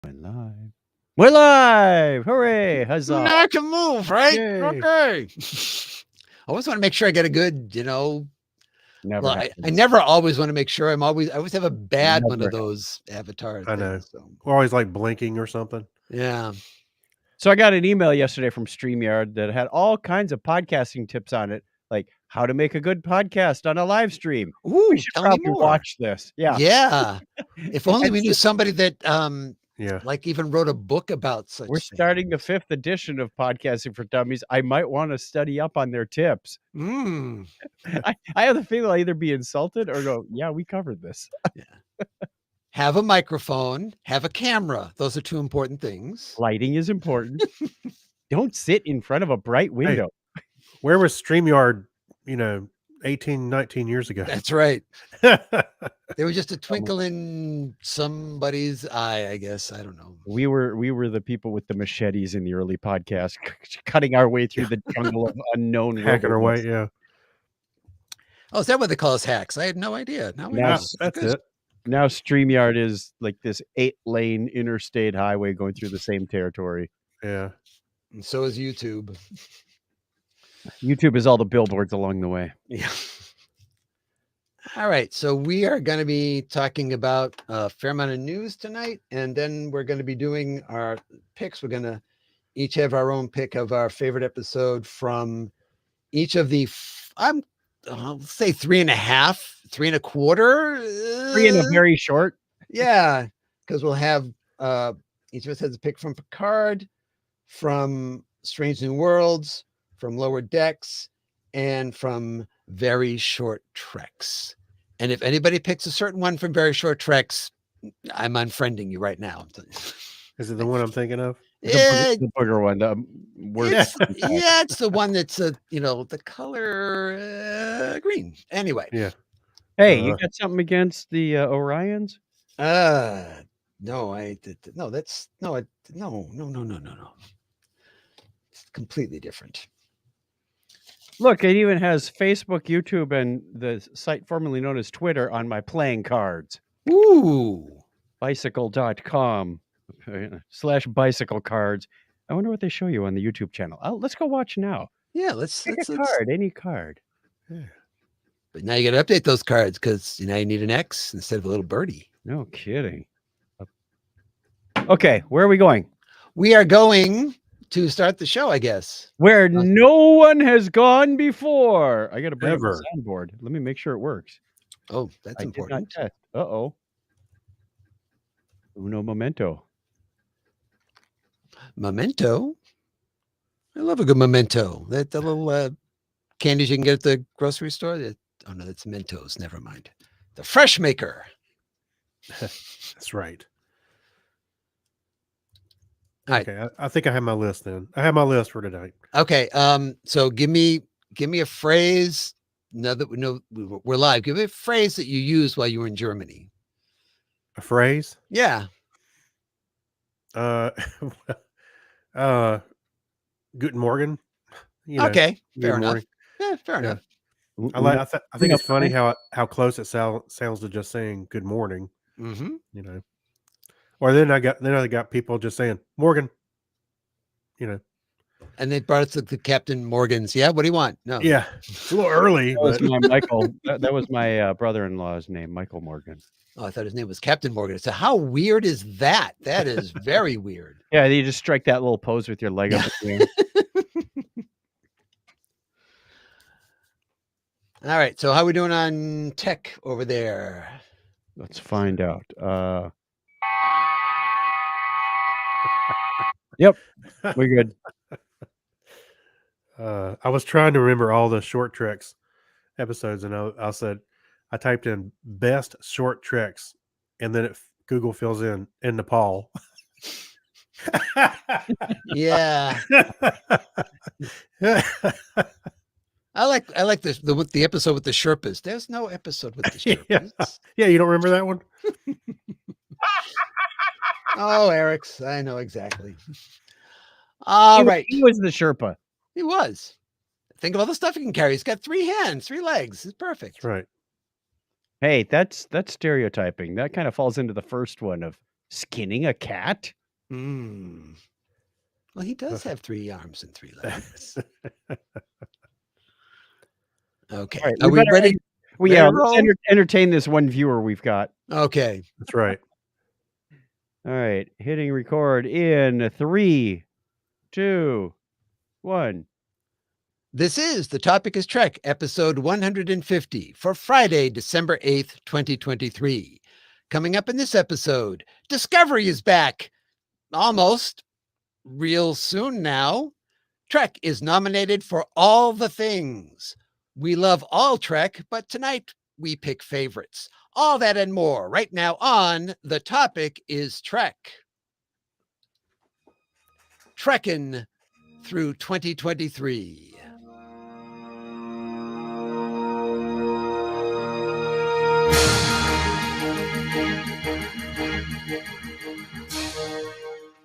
We're live. We're live! Hooray! Huzzah! Now I can move, right? Yay. Okay. I always want to make sure I get a good, Never well, I happens. never always want to make sure I always have a bad one Never of those avatar I know. things. So, We're always like blinking or something. yeah. So I got an email yesterday from StreamYard that had all kinds of podcasting tips on it, like how to make a good podcast on a live stream. Ooh, We should tell me probably more. watch this. Yeah. Yeah. If only And we knew somebody that Yeah. like even wrote a book about such We're things. starting the 5th edition of Podcasting for Dummies. I might want to study up on their tips. Mm. I have the feeling I'll either be insulted or go, yeah, we covered this. Yeah. Have a microphone, have a camera. Those are two important things. Lighting is important. Don't sit in front of a bright window. Where was StreamYard, 18, 19 years ago? That's right. They were just a twinkle in somebody's eye, I guess. I don't know. We were the people with the machetes in the early podcast, cutting our way through the jungle of unknown Hacking our way, wilderness. yeah. Oh, is that what they call us hacks? I had no idea. Now I Now know. That's Good. it. Now StreamYard is like this 8-lane interstate highway going through the same territory. Yeah. And so is YouTube. YouTube is all the billboards along the way. Yeah. All right. So we are going to be talking about a fair amount of news tonight, and then we're going to be doing our picks. We're going to each have our own pick of our favorite episode from each of the, I'll say 3.5, 3.25. 3 and a very short. Yeah, because we'll have each of us has a pick from Picard, from Strange New Worlds, from Lower Decks, and from Very Short Treks. And if anybody picks a certain one from Very Short Treks, I'm unfriending you right now. Is it the one I'm thinking of? Yeah, The booger one. The worst. it's the one that's the color green. Anyway. Yeah. Hey, you got something against the Orions? No, that's no. It's completely different. Look, it even has Facebook, YouTube, and the site formerly known as Twitter on my playing cards. Ooh. Bicycle.com/bicycle cards. I wonder what they show you on the YouTube channel. Let's go watch now. Yeah, let's Pick a card, any card. Yeah. But now you got to update those cards because now you need an X instead of a little birdie. No kidding. Okay, where are we going? We are going to start the show, I guess. Where no one has gone before. I got to bring up Ever. the soundboard. Let me make sure it works. Oh, that's important. Uh-oh. Uno momento. Memento. I love a good memento. The little candies you can get at the grocery store. Oh no, that's Mentos. Never mind. The Fresh Maker. That's right. All right. Okay. I think I have my list then. I have my list for tonight. Okay. So give me a phrase. Now that we know we're live, give me a phrase that you used while you were in Germany. A phrase? Yeah. Guten Morgen. Okay. good Fair enough. morning. Yeah, fair enough. I think it's funny how close it sounds to just saying good morning. Mm-hmm. Or then I got people just saying Morgan. And they brought us to the Captain Morgan's. Yeah, what do you want? No. Yeah, it's a little early. That was but my Michael. That was my brother-in-law's name, Michael Morgan. Oh, I thought his name was Captain Morgan. So how weird is that? That is very weird. Yeah, you just strike that little pose with your leg up. All right. So how are we doing on tech over there? Let's find out. Yep, we're good. I was trying to remember all the short treks episodes, and I typed in best short treks, and then Google fills in Nepal. Yeah. I like this the episode with the Sherpas. There's no episode with the Sherpas. Yeah, you don't remember that one? Oh, Eric's. I know exactly. All right. He was the Sherpa. He was. Think of all the stuff he can carry. He's got 3 hands, 3 legs. It's perfect. That's right. Hey, that's stereotyping. That kind of falls into the first one of Skinning a cat? Well, he does have 3 arms and 3 legs. Okay. All right, Are we ready? Well, Ready yeah, to let's roll? entertain this one viewer we've got. Okay. That's right. All right, hitting record in 3, 2, 1. This is The Topic is Trek, episode 150 for Friday, December 8th, 2023. Coming up in this episode, Discovery is back. Almost. Real soon now. Trek is nominated for all the things. We love all Trek, but tonight we pick favorites. All that and more right now on The Topic is Trek. Trekkin through 2023.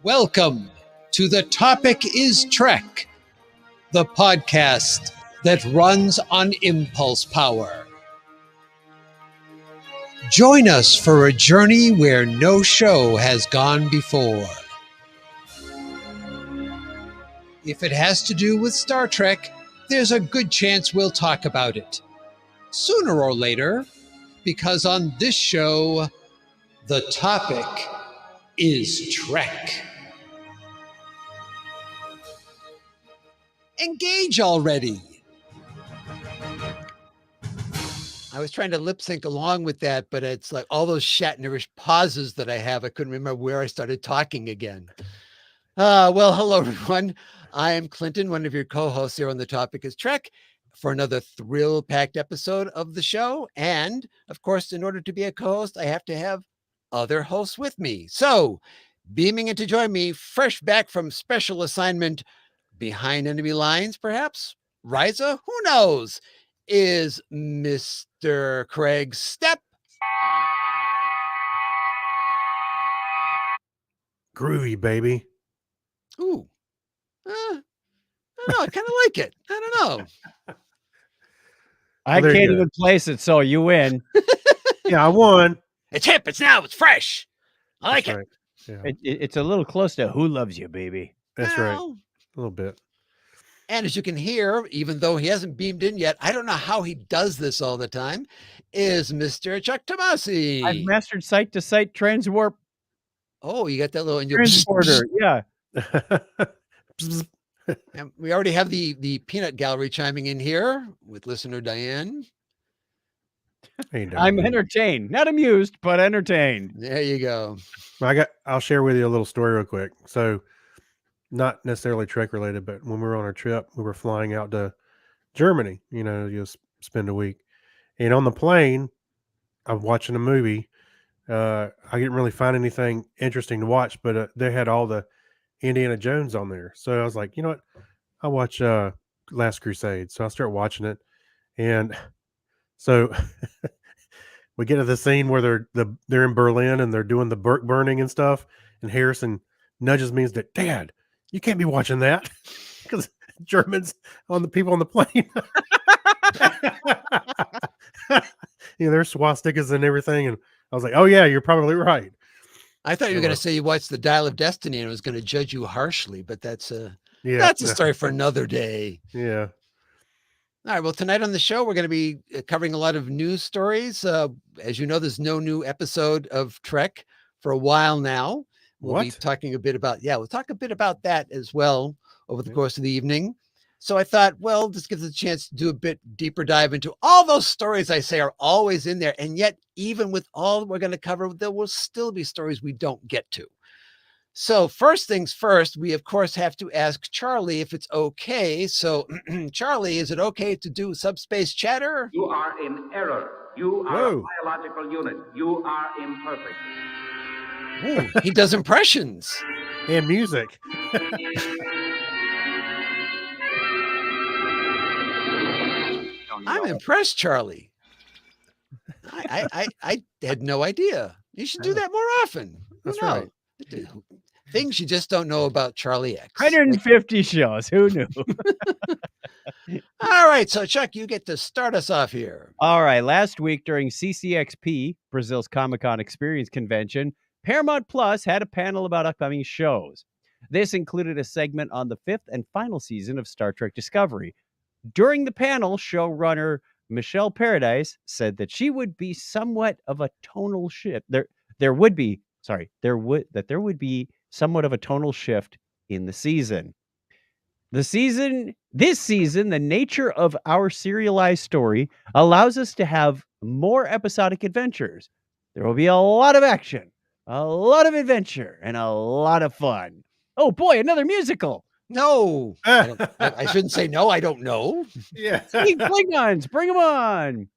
Welcome to The Topic is Trek, the podcast that runs on impulse power. Join us for a journey where no show has gone before. If it has to do with Star Trek, there's a good chance we'll talk about it sooner or later, because on this show, the topic is Trek. Engage already. I was trying to lip sync along with that, but it's like all those Shatnerish pauses that I have. I couldn't remember where I started talking again. Well, hello, everyone. I am Clinton, one of your co-hosts here on The Topic is Trek, for another thrill-packed episode of the show. And, of course, in order to be a co-host, I have to have other hosts with me. So, beaming in to join me, fresh back from special assignment behind enemy lines, perhaps? Riza? Who knows? Is Mr. Kreg Step. Groovy, baby. Ooh. I don't know. I kind of like it. I don't know. I there you can't go. even place it, so you win. Yeah, I won. It's hip. It's now. It's fresh. I like That's it. right. Yeah, It's a little close to Who Loves You, Baby. that's right. Well, A little bit. and as you can hear, even though he hasn't beamed in yet, I don't know how he does this all the time, is Mr. Chuck Tomasi. I've mastered site-to-site transwarp Oh, you got that little in your transporter. Yeah. And we already have the peanut gallery chiming in here with listener Diane. Ain't done I'm yet. entertained. Not amused, but entertained. There you go. I'll share with you a little story real quick. So, not necessarily Trek related, but when we were on our trip, we were flying out to Germany, just spend a week. And on the plane, I'm watching a movie. I didn't really find anything interesting to watch, but they had all the Indiana Jones on there. So I was like, you know what? I'll watch Last Crusade. So I start watching it. And so we get to the scene where they're in Berlin and they're doing the Burke burning and stuff. And Harrison nudges me and says, Dad, you can't be watching that because Germans on the people on the plane. There's swastikas and everything. And I was like, oh, yeah, you're probably right. I thought you were going to say you watched The Dial of Destiny and it was going to judge you harshly, but that's a story for another day. Yeah. All right. Well, tonight on the show, we're going to be covering a lot of news stories. As you know, there's no new episode of Trek for a while now. We'll be talking a bit about, we'll talk a bit about that as well over the course of the evening. So I thought, well, this gives us a chance to do a bit deeper dive into all those stories I say are always in there. And yet, even with all we're going to cover, there will still be stories we don't get to. So first things first, we, of course, have to ask Charlie if it's okay. So, Charlie, is it okay to do subspace chatter? You are in error. You are a biological unit. You are imperfect. Ooh, he does impressions. And music. I'm impressed, Charlie. I had no idea. You should do that more often. That's right. Things you just don't know about Charlie X. 150 shows. Who knew? All right. So, Chuck, you get to start us off here. All right. Last week during CCXP, Brazil's Comic-Con Experience Convention, Paramount Plus had a panel about upcoming shows. This included a segment on the 5th and final season of Star Trek Discovery. During the panel, showrunner Michelle Paradise said that she would be somewhat of a tonal shift. There would be somewhat of a tonal shift in the season. This season, the nature of our serialized story allows us to have more episodic adventures. There will be a lot of action, a lot of adventure, and a lot of fun. Oh boy, another musical. No, I shouldn't say no. I don't know. Yeah. Speak Klingons, bring them on.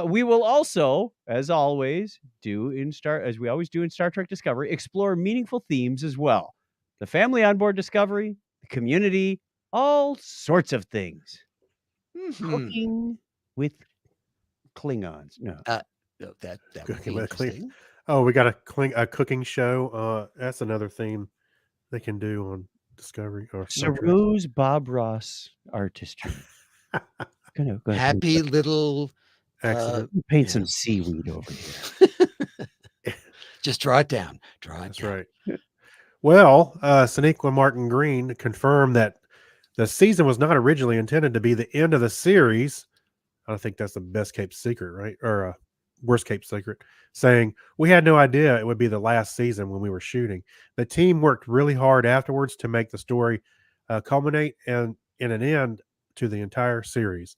We will also, as always, as we always do in Star Trek Discovery, explore meaningful themes as well. The family on board Discovery, the community, all sorts of things. Mhm. Cooking with Klingons. No. No, that would Cooking be with Kling- interesting. Oh, we got a cooking show. That's another theme they can do on Discovery or Star Trek. Saru's Bob Ross artistry. Gonna Happy little. Accident. paint yeah. some seaweed over here. Just draw it down. Draw it That's down. right. Well, Sonequa Martin Green confirmed that the season was not originally intended to be the end of the series. I think that's the best kept secret, right? Or worst kept secret, saying, "We had no idea it would be the last season when we were shooting. The team worked really hard afterwards to make the story culminate and in an end to the entire series."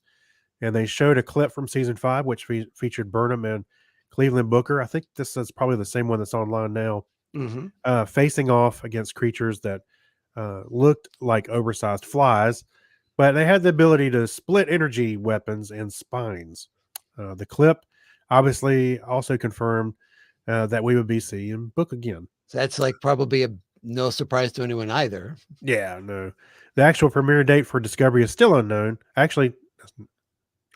And they showed a clip from season 5, which featured Burnham and Cleveland Booker. I think this is probably the same one that's online now, facing off against creatures that looked like oversized flies, but they had the ability to split energy weapons and spines. The clip obviously also confirmed that we would be seeing Book again. So that's like probably no surprise to anyone either. Yeah, no. The actual premiere date for Discovery is still unknown. Actually,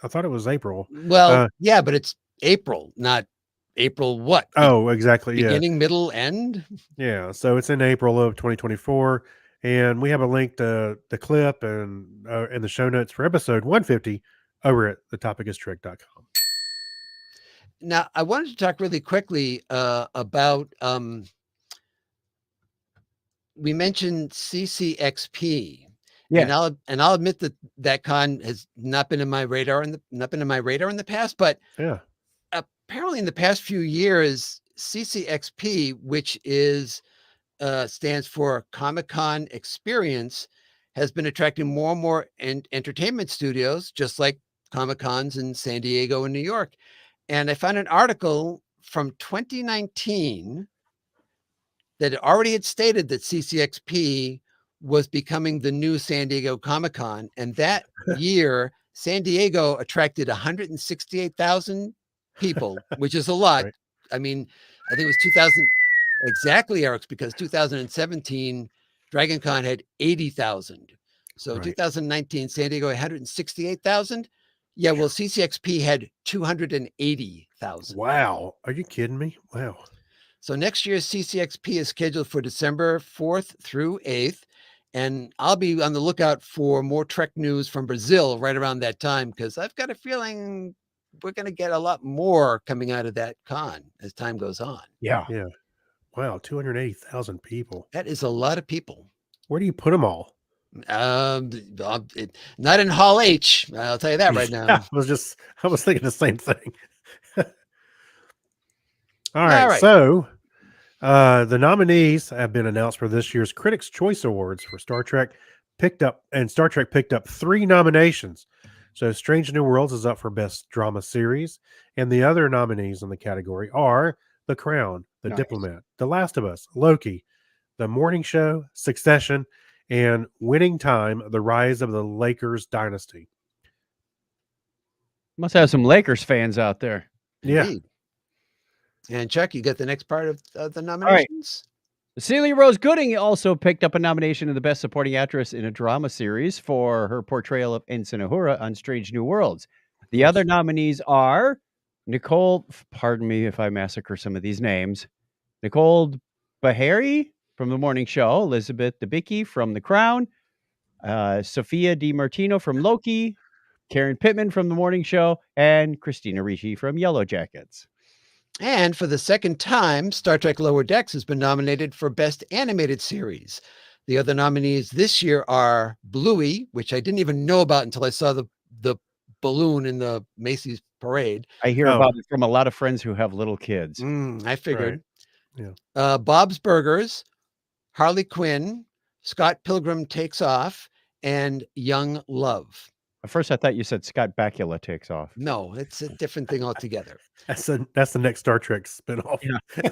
I thought it was April. Well, yeah, but it's April, not April what? Oh, exactly. Yeah. Beginning, middle, end? Yeah. So it's in April of 2024. And we have a link to the clip and in the show notes for episode 150 over at thetopicstrek.com. Now, I wanted to talk really quickly about, we mentioned CCXP. Yeah. And I'll admit that con has not been in my radar in the past, but Yeah. apparently in the past few years, CCXP, which is stands for Comic-Con Experience, has been attracting more and more entertainment studios, just like Comic-Cons in San Diego and New York. And I found an article from 2019 that already had stated that CCXP was becoming the new San Diego Comic-Con. And that year, San Diego attracted 168,000 people, which is a lot. Right. I mean, I think it was 2000 exactly, Eric, because 2017 Dragon Con had 80,000. So Right. 2019 San Diego had 168,000. Yeah, well, CCXP had 280,000. Wow. Are you kidding me? Wow. So next year's CCXP is scheduled for December 4th through 8th. And I'll be on the lookout for more Trek news from Brazil right around that time, because I've got a feeling we're going to get a lot more coming out of that con as time goes on. Yeah. Yeah. Wow. 280,000 people. That is a lot of people. Where do you put them all? Not in Hall H. I'll tell you that right now. Yeah, I was thinking the same thing. All right. All right. So the nominees have been announced for this year's Critics' Choice Awards for Star Trek. Star Trek picked up 3 nominations. So Strange New Worlds is up for Best Drama Series, and the other nominees in the category are The Crown, The Nice. Diplomat, The Last of Us, Loki, The Morning Show, Succession, and Winning Time: The Rise of the Lakers Dynasty. Must have some Lakers fans out there. Yeah. Indeed. And Chuck, you got the next part of the nominations? Celia Rose Gooding also picked up a nomination in the Best Supporting Actress in a Drama Series for her portrayal of Ensign Uhura on Strange New Worlds. The other nominees are Nicole, pardon me if I massacre some of these names, Nicole Beharie from The Morning Show, Elizabeth Debicki from The Crown, Sophia DiMartino from Loki, Karen Pittman from The Morning Show, and Christina Ricci from Yellow Jackets. And for the second time, Star Trek Lower Decks has been nominated for Best Animated Series. The other nominees this year are Bluey, which I didn't even know about until I saw the balloon in the Macy's parade. I hear Oh. about it from a lot of friends who have little kids. I figured. Yeah. Bob's Burgers, Harley Quinn, Scott Pilgrim Takes Off, and Young Love. At first, I thought you said Scott Bakula Takes Off. No, it's a different thing altogether. That's the next Star Trek spinoff. Yeah.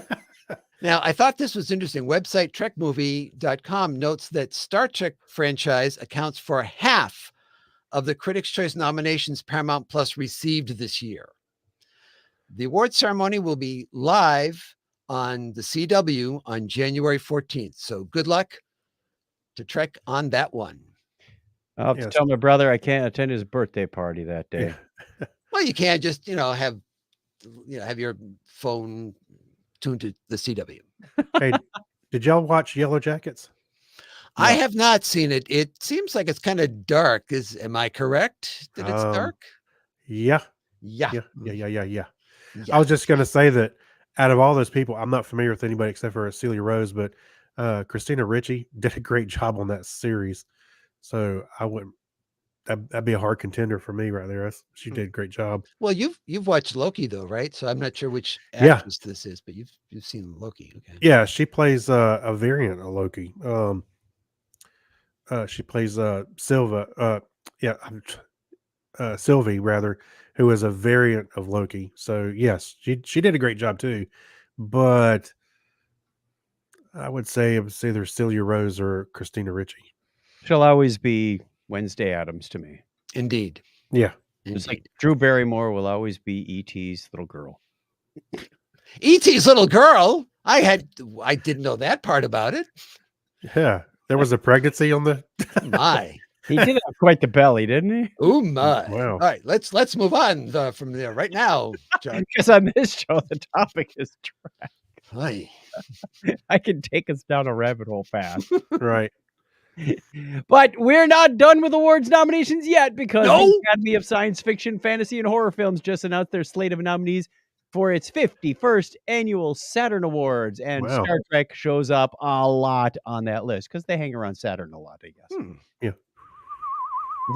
Now, I thought this was interesting. Website trekmovie.com notes that Star Trek franchise accounts for half of the Critics' Choice nominations Paramount Plus received this year. The award ceremony will be live on the CW on January 14th. So good luck to Trek on that one. I'll have to Yes. tell my brother I can't attend his birthday party that day. Well, you can't just, have your phone tuned to the CW. Hey, did y'all watch Yellow Jackets? I No. have not seen it. It seems like it's kind of dark. Am I correct that it's dark? Yeah. Yeah. Yeah. I was just going to say that out of all those people, I'm not familiar with anybody except for Celia Rose, but Christina Ricci did a great job on that series. So I wouldn't. That'd be a hard contender for me right there. She did a great job. Well, you've watched Loki though, right? So I'm not sure which Yeah. actress this is, but you've seen Loki. Okay. Yeah, she plays a variant of Loki. She plays Silva. Sylvie rather, who is a variant of Loki. So yes, she did a great job too. But I would say it was either Celia Rose or Christina Ricci. She'll always be Wednesday Addams to me. Indeed. Yeah. Just like Indeed. Drew Barrymore will always be E.T.'s little girl. E.T.'s little girl. I didn't know that part about it. Yeah. There was a pregnancy on the My. He did have quite the belly, didn't he? Oh my. Wow. All right, let's move on from there right now, John. Because on this show, the topic is Trek. Hi. I can take us down a rabbit hole fast. right. But we're not done with awards nominations yet because No? the Academy of Science Fiction, Fantasy, and Horror Films just announced their slate of nominees for its 51st annual Saturn Awards. And Wow. Star Trek shows up a lot on that list because they hang around Saturn a lot, I guess. Yeah.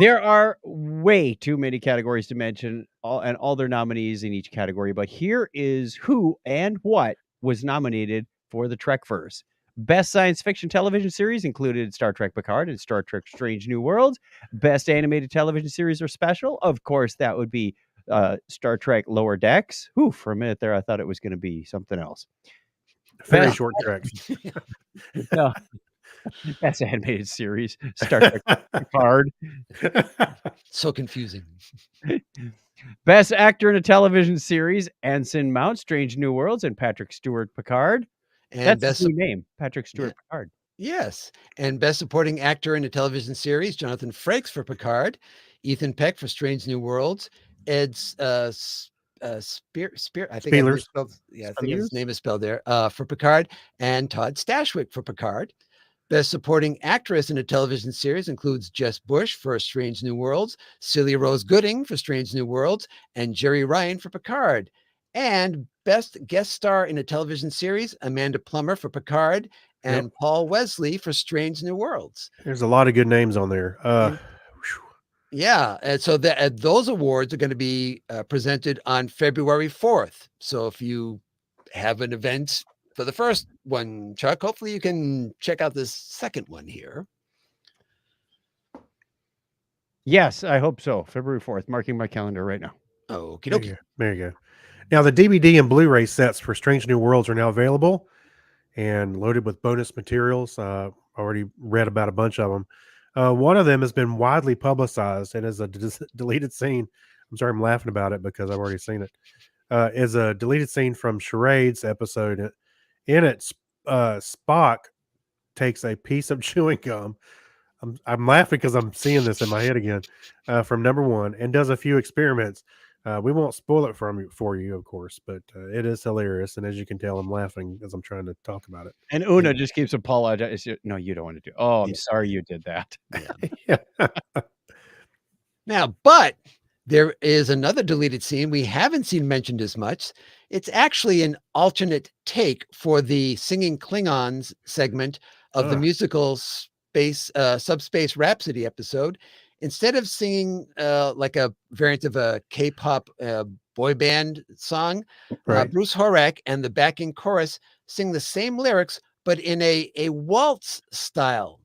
There are way too many categories to mention all their nominees in each category, but here is who and what was nominated for the Trekverse. Best Science Fiction Television Series included Star Trek Picard and Star Trek Strange New Worlds. Best Animated Television Series or Special, of course, that would be Star Trek Lower Decks. Whew, for a minute there, I thought it was going to be something else. Very Best- short tracks. No. Best Animated Series, Star Trek Picard. So confusing. Best Actor in a Television Series, Anson Mount, Strange New Worlds, and Patrick Stewart Picard. And That's best his new name, Patrick Stewart Picard. Yes. And best supporting actor in a television series, Jonathan Frakes for Picard, Ethan Peck for Strange New Worlds, Ed Spear, I think Spielers. I think his name is spelled there, for Picard, and Todd Stashwick for Picard. Best supporting actress in a television series includes Jess Bush for Strange New Worlds, Celia Rose Gooding for Strange New Worlds, and Jerry Ryan for Picard. And best guest star in a television series, Amanda Plummer for Picard, and Paul Wesley for Strange New Worlds. There's a lot of good names on there. Yeah, and so those awards are going to be presented on February 4th. So if you have an event for the first one, Chuck, hopefully you can check out this second one here. Yes, I hope so. February 4th, marking my calendar right now. Okie There dokie. you go. Now, the DVD and Blu-ray sets for Strange New Worlds are now available and loaded with bonus materials. Already read about a bunch of them. One of them has been widely publicized and is a deleted scene. I'm sorry, I'm laughing about it because I've already seen it. Is a deleted scene from Charade's episode. In it, Spock takes a piece of chewing gum. I'm laughing because I'm seeing this in my head again from number one and does a few experiments. We won't spoil it for you, of course, but it is hilarious. And as you can tell, I'm laughing as I'm trying to talk about it. And Una just keeps apologizing. No, you don't want to do. Oh, I'm sorry you did that. Yeah. Now, but there is another deleted scene we haven't seen mentioned as much. It's actually an alternate take for the Singing Klingons segment of the Ugh. musical Subspace Rhapsody episode. Instead of singing like a variant of a K-pop boy band song, Right. Bruce Horak and the backing chorus sing the same lyrics, but in a waltz style.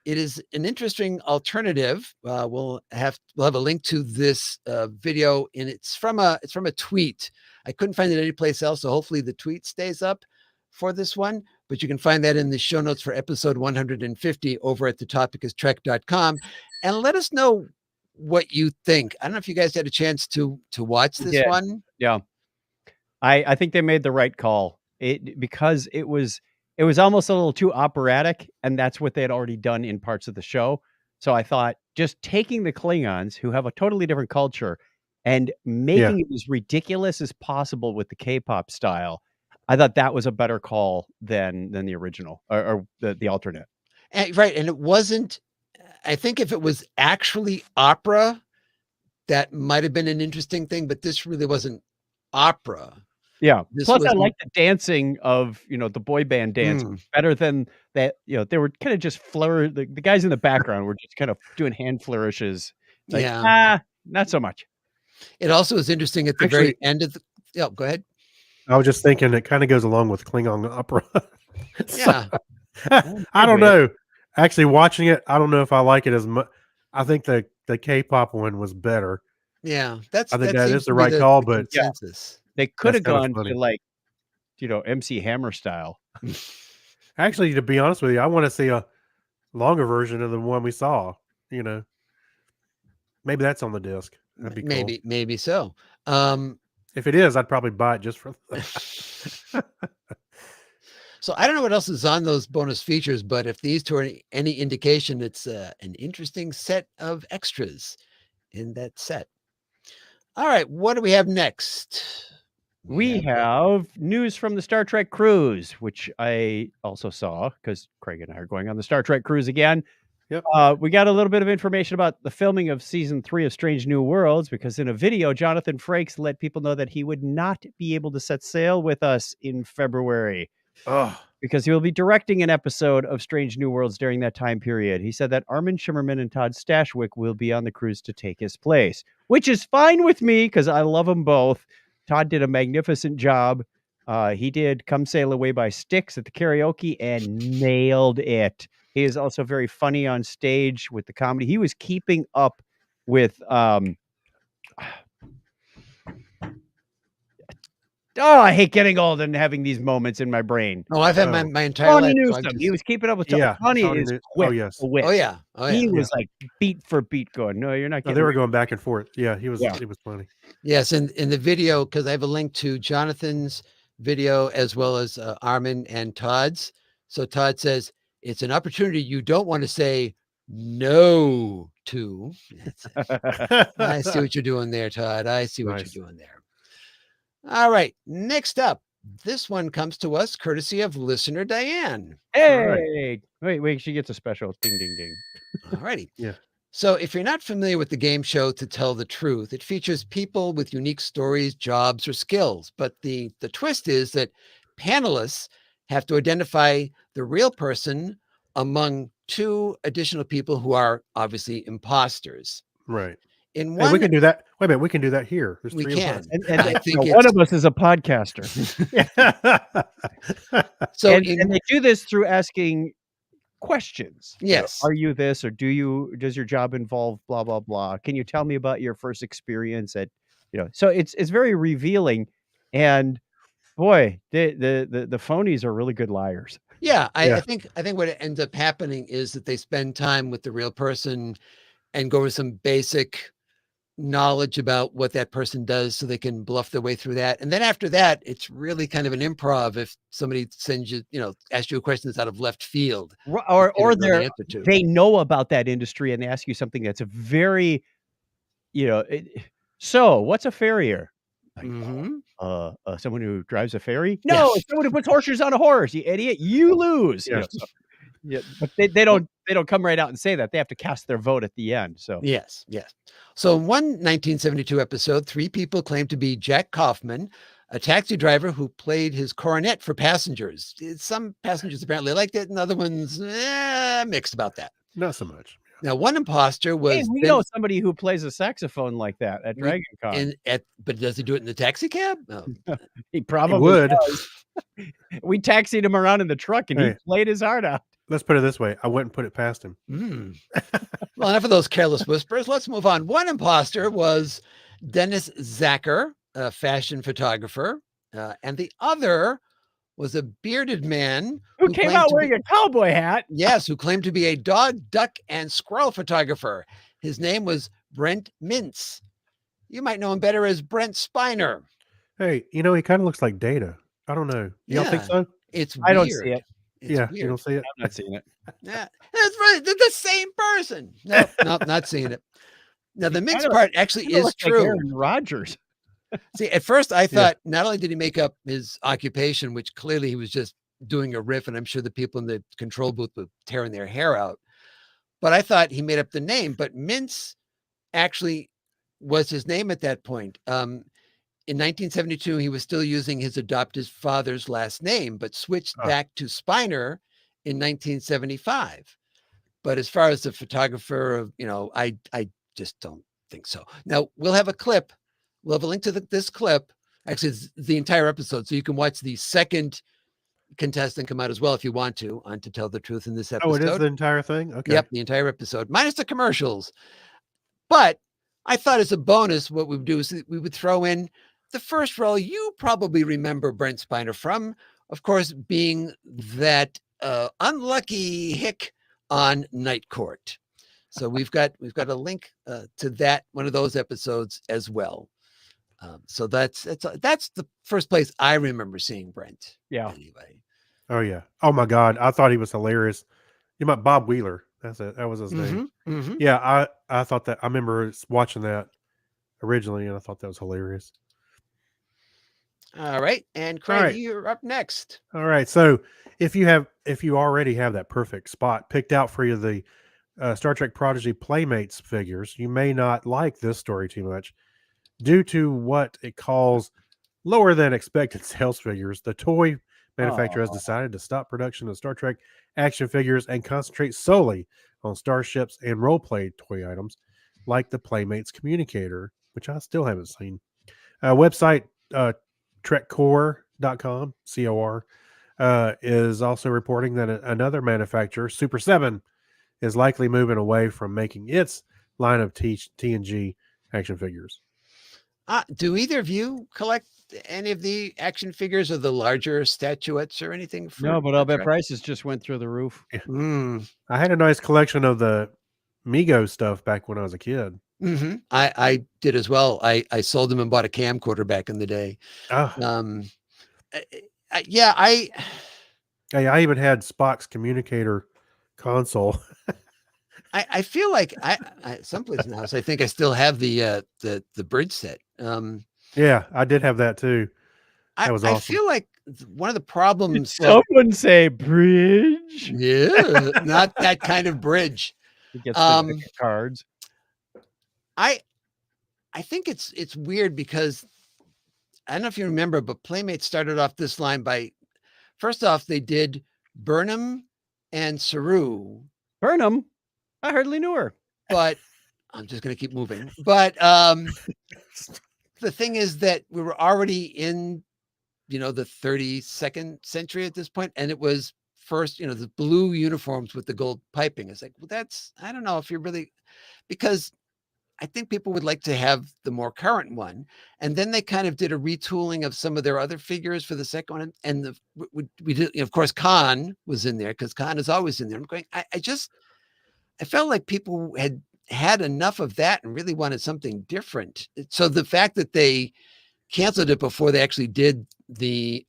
It is an interesting alternative. We'll have a link to this video, and it's from a tweet. I couldn't find it anyplace else, so hopefully the tweet stays up for this one. But you can find that in the show notes for episode 150 over at thetopicstrek.com, and let us know what you think. I don't know if you guys had a chance to watch this one. Yeah. I think they made the right call. Because it was almost a little too operatic, and that's what they had already done in parts of the show. So I thought just taking the Klingons, who have a totally different culture, and making it as ridiculous as possible with the K-pop style, I thought that was a better call than the original or the alternate. Right, and it wasn't. I think if it was actually opera, that might have been an interesting thing, but this really wasn't opera. Yeah. This Plus, I was- like the dancing of, the boy band dance better than that. They were kind of just the guys in the background were just kind of doing hand flourishes. It's like, Yeah. not so much. It also is interesting at the Actually- very end of the. Yeah, go ahead. I was just thinking it kind of goes along with Klingon opera. Yeah. I don't know. Actually, watching it, I don't know if I like it as much. I think the K-pop one was better. Yeah, I think that seems is the to be right call, but consensus. They could have That's kinda gone funny. to like, MC Hammer style. actually, to be honest with you, I want to see a longer version of the one we saw. Maybe that's on the disc. That'd be cool. Maybe so. If it is, I'd probably buy it just for. So I don't know what else is on those bonus features, but if these two are any indication, it's an interesting set of extras in that set. All right, what do we have next? We have news from the Star Trek cruise, which I also saw because Kreg and I are going on the Star Trek cruise again. Yep. We got a little bit of information about the filming of season 3 of Strange New Worlds, because in a video, Jonathan Frakes let people know that he would not be able to set sail with us in February Oh, because he will be directing an episode of Strange New Worlds during that time period. He said that Armin Shimmerman and Todd Stashwick will be on the cruise to take his place, which is fine with me because I love them both. Todd did a magnificent job. He did Come Sail Away by Styx at the karaoke and nailed it. He is also very funny on stage with the comedy. He was keeping up with I hate getting old and having these moments in my brain. Oh, I've had my entire Tawny life. so Newsome. I'm He was keeping up with Yeah, Tawny Tawny is New- quick. oh, yes. a wit. Oh yeah. He was like beat for beat going, no, you're not no, getting they were it." going back and forth. Yeah, he was. Yeah. It was funny. Yes, in the video, because I have a link to Jonathan's video as well as Armin and Todd's. So Todd says it's an opportunity you don't want to say no to. I see what you're doing there, Todd. I see what Nice. you're doing there. All right, next up, this one comes to us courtesy of listener Diane. Hey, wait, she gets a special ding, ding, ding. All righty. Yeah. So if you're not familiar with the game show To Tell the Truth, it features people with unique stories, jobs, or skills. But the twist is that panelists have to identify the real person among two additional people who are obviously imposters. Right. In Hey, one, we can do that. Wait a minute. We can do that here. There's We 3 can. of us. And I think one it's- of us is a podcaster. so and in, they do this through asking questions. Yes. Are you this, or does your job involve blah, blah, blah? Can you tell me about your first experience at, so it's very revealing. And boy, the phonies are really good liars. yeah, I Yeah. think what ends up happening is that they spend time with the real person and go over some basic knowledge about what that person does so they can bluff their way through that. And then after that, it's really kind of an improv if somebody sends you, asks you a question that's out of left field. Or you don't know the they're answer to. they know about that industry and they ask you something that's a very, so what's a farrier? Like, Mhm. someone who drives a ferry? No, it's someone who puts horseshoes on a horse, you idiot. You lose. Yeah. Yeah, but they don't come right out and say that. They have to cast their vote at the end. So Yes. So in one 1972 episode, 3 people claimed to be Jack Kaufman, a taxi driver who played his cornet for passengers. Some passengers apparently liked it, and other ones mixed about that. Not so much. Now, one imposter Hey, was we know somebody who plays a saxophone like that at Dragon Con. but does he do it in the taxi cab? No. He He probably would. does. We taxied him around in the truck, and he Hey. played his heart out. Let's put it this way. I wouldn't put it past him. Well, enough of those careless whispers. Let's move on. One imposter was Dennis Zacher, a fashion photographer, and the other was a bearded man Who came claimed out to wearing a cowboy hat. Yes, who claimed to be a dog, duck, and squirrel photographer. His name was Brent Mintz. You might know him better as Brent Spiner. Hey, he kind of looks like Data. I don't know. Y'all think Yeah. so? It's I don't weird. see it. It's Yeah, weird. you don't see it. I'm not seeing it. Yeah, that's right. They're the same person. No, not seeing it. Now, the Mintz kinda- part actually Kinda is looks like true. Aaron Rodgers. See, at first I thought not only did he make up his occupation, which clearly he was just doing a riff, and I'm sure the people in the control booth were tearing their hair out, but I thought he made up the name. But Mintz actually was his name at that point. In 1972, he was still using his adopted father's last name, but switched back to Spiner in 1975. But as far as the photographer, I just don't think so. Now, we'll have a clip. We'll have a link to this clip. Actually, it's the entire episode, so you can watch the second contestant come out as well if you want to, on To Tell the Truth in this episode. Oh, it is the entire thing? Okay. Yep, the entire episode, minus the commercials. But I thought as a bonus, what we would do is we would throw in the first role you probably remember Brent Spiner from, of course, being that unlucky hick on Night Court. So we've got a link to that, one of those episodes as well. So that's the first place I remember seeing Brent. Yeah. Anyway. Oh, yeah. Oh, my God. I thought he was hilarious. You might Bob Wheeler. That's it. That was his name. Yeah, I thought that. I remember watching that originally, and I thought that was hilarious. All right. And Craig, right. you're up next. All right. So if you already have that perfect spot picked out for you, the Star Trek Prodigy Playmates figures, you may not like this story too much due to what it calls lower than expected sales figures. The toy manufacturer has decided to stop production of Star Trek action figures and concentrate solely on starships and role-play toy items like the Playmates communicator, which I still haven't seen. Website trekcore.com, COR, is also reporting that another manufacturer, Super 7, is likely moving away from making its line of TNG action figures. Do either of you collect any of the action figures or the larger statuettes or anything? No, but I'll bet prices just went through the roof. I had a nice collection of the Mego stuff back when I was a kid. I did as well. I sold them and bought a camcorder back in the day. Yeah, I even had Spock's communicator console. I feel like I someplace in the house, I think I still have the bridge set. Yeah, I did have that too. That was awesome. I feel like one of the problems. Someone say bridge. Yeah, not that kind of bridge. He gets the cards. I think it's weird because I don't know if you remember, but Playmates started off this line by, first off, they did Burnham and Saru. Burnham? I hardly knew her. But I'm just going to keep moving. But the thing is that we were already in, the 32nd century at this point, and it was first, the blue uniforms with the gold piping. It's like, well, I don't know if you're really, because I think people would like to have the more current one. And then they kind of did a retooling of some of their other figures for the second one. And we did, of course, Khan was in there because Khan is always in there. I'm going, I felt like people had enough of that and really wanted something different. So the fact that they canceled it before they actually did the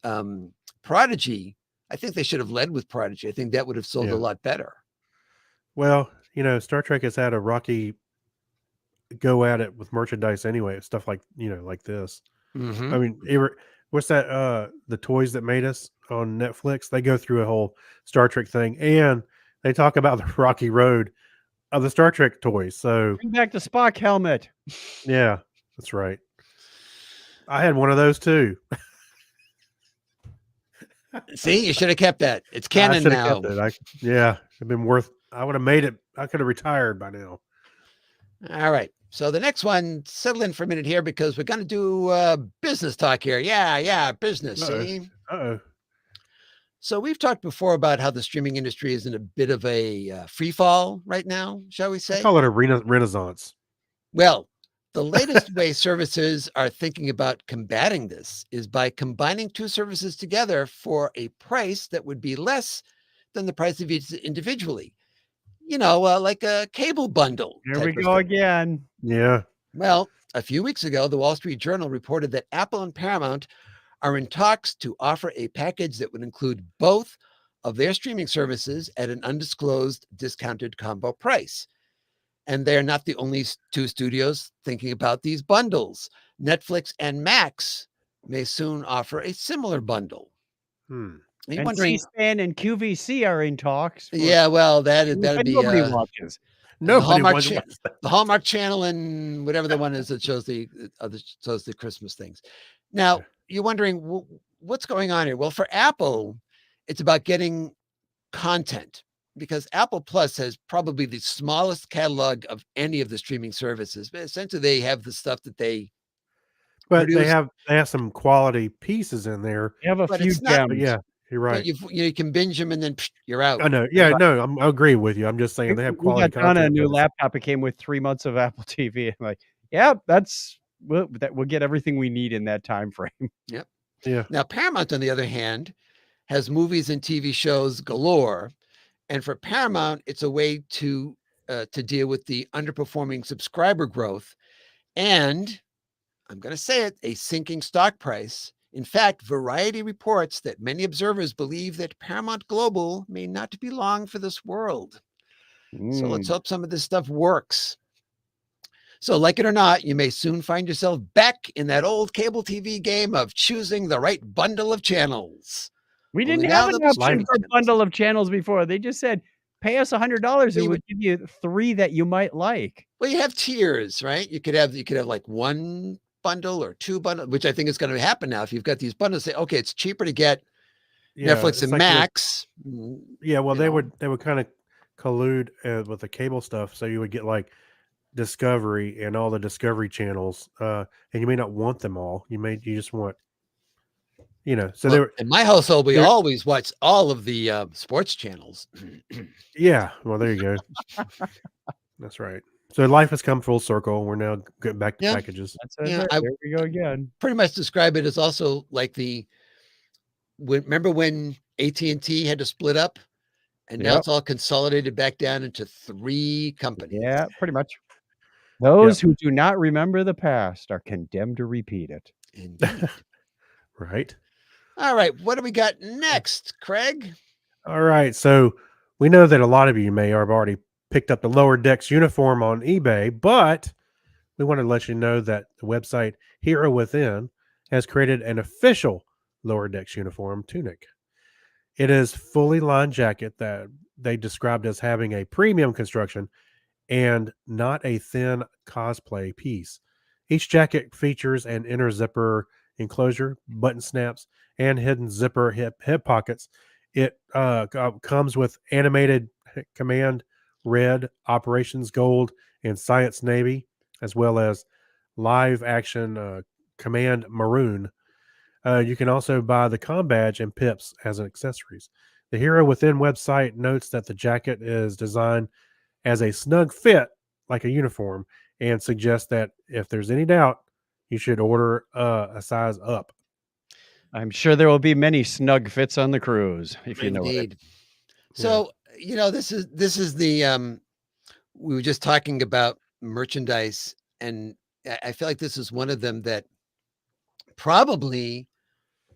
Prodigy, I think they should have led with Prodigy. I think that would have sold a lot better. Well, Star Trek has had a rocky go at it with merchandise anyway, stuff like like this. I mean, what's that the Toys That Made Us on Netflix? They go through a whole Star Trek thing, and they talk about the rocky road of the Star Trek toys. So bring back the Spock helmet. Yeah, that's right. I had one of those too. See, you should have kept that. It's I canon should have now. kept it. Yeah, it'd been worth. I would have made it. I could have retired by now. All right. So the next one, settle in for a minute here because we're going to do business talk here. Yeah, business. Uh-oh. See? Uh-oh. So we've talked before about how the streaming industry is in a bit of a free fall right now, shall we I say? call it a renaissance. Well, the latest way services are thinking about combating this is by combining two services together for a price that would be less than the price of each individually. Like a cable bundle. Here we type of go thing. again. Yeah. Well, a few weeks ago, the Wall Street Journal reported that Apple and Paramount are in talks to offer a package that would include both of their streaming services at an undisclosed discounted combo price. And they're not the only two studios thinking about these bundles. Netflix and Max may soon offer a similar bundle. Hmm. Are you And wondering? C-SPAN and QVC are in talks. Yeah, well, that'd But be nobody watches. the Nobody Hallmark, wants to watch that. the Hallmark Channel and whatever the one is that shows the Christmas things. Now, Yeah. you're wondering what's going on here. Well, for Apple, it's about getting content because Apple Plus has probably the smallest catalog of any of the streaming services. But essentially, they have the stuff that they But they produce, have some quality pieces in there. They have a But few it's not- But gems. yeah, you're but right. you can binge them and then you're out. I know. Yeah, no, I agree with you. I'm just saying they have We quality got Donna a content. new but it's- laptop. It came with 3 months of Apple TV. I'm like, yeah, we'll get everything we need in that time frame. Yeah. Now, Paramount, on the other hand, has movies and TV shows galore. And for Paramount, it's a way to deal with the underperforming subscriber growth. And I'm going to say it, a sinking stock price. In fact, Variety reports that many observers believe that Paramount Global may not be long for this world. So let's hope some of this stuff works. So, like it or not, you may soon find yourself back in that old cable TV game of choosing the right bundle of channels. We Only didn't now have an the option streaming for a channels. bundle of channels before. They just said, pay us $100 They and we'll would- give you 3 that you might like. Well, you have tiers, right? You could have like one bundle or two bundles, which I think is going to happen now. If you've got these bundles, say, okay, it's cheaper to get yeah, Netflix it's and like you're- Max. Yeah, well, you they know. would kind of collude with the cable stuff, so you would get like Discovery and all the Discovery channels, and you may not want them all. You just want, So Well, they were, in my household, we they're- always watch all of the sports channels. yeah. Well, there you go. That's right. So life has come full circle. We're now getting back to Yeah. packages. That's Yeah, it. I- There we go again. Pretty much describe it as also like remember when AT&T had to split up, and now Yep. it's all consolidated back down into 3 companies. Yeah, pretty much. Those who do not remember the past are condemned to repeat it. Indeed. Right. All right, what do we got next, Craig? All right. So we know that a lot of you may have already picked up the Lower Decks uniform on eBay, but we want to let you know that the website Hero Within has created an official Lower Decks uniform tunic. It is fully lined jacket that they described as having a premium construction and not a thin cosplay piece. Each jacket features an inner zipper enclosure, button snaps, and hidden zipper hip pockets. It comes with animated Command Red, Operations Gold, and Science Navy, as well as live action Command Maroon. You can also buy the com badge and pips as accessories. The Hero Within website notes that the jacket is designed as a snug fit like a uniform and suggests that if there's any doubt, you should order a size up. I'm sure there will be many snug fits on the cruise, if you know it. Indeed. So, this is the we were just talking about merchandise, and I feel like this is one of them that probably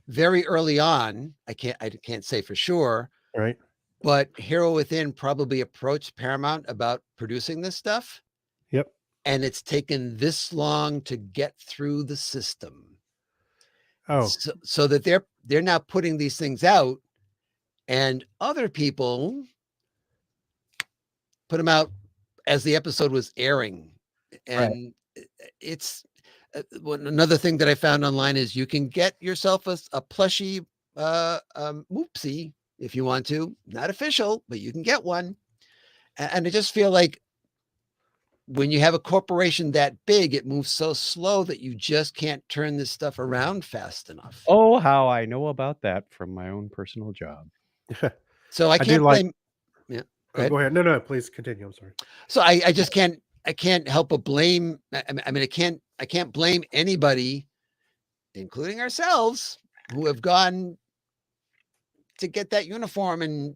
very early on, I can't say for sure, Right. but Hero Within probably approached Paramount about producing this stuff. Yep. And it's taken this long to get through the system. Oh, So that they're now putting these things out, and other people put them out as the episode was airing. And it's another thing that I found online is you can get yourself a plushie Moopsie if you want to. Not official, but you can get one. And I just feel like when you have a corporation that big, it moves so slow that you just can't turn this stuff around fast enough. Oh, how I know about that from my own personal job. So I do can't like. blame. Yeah, Oh, go ahead. No, please continue. I'm sorry. So I just can't help but blame. I mean, I can't blame anybody, including ourselves, who have gone to get that uniform, and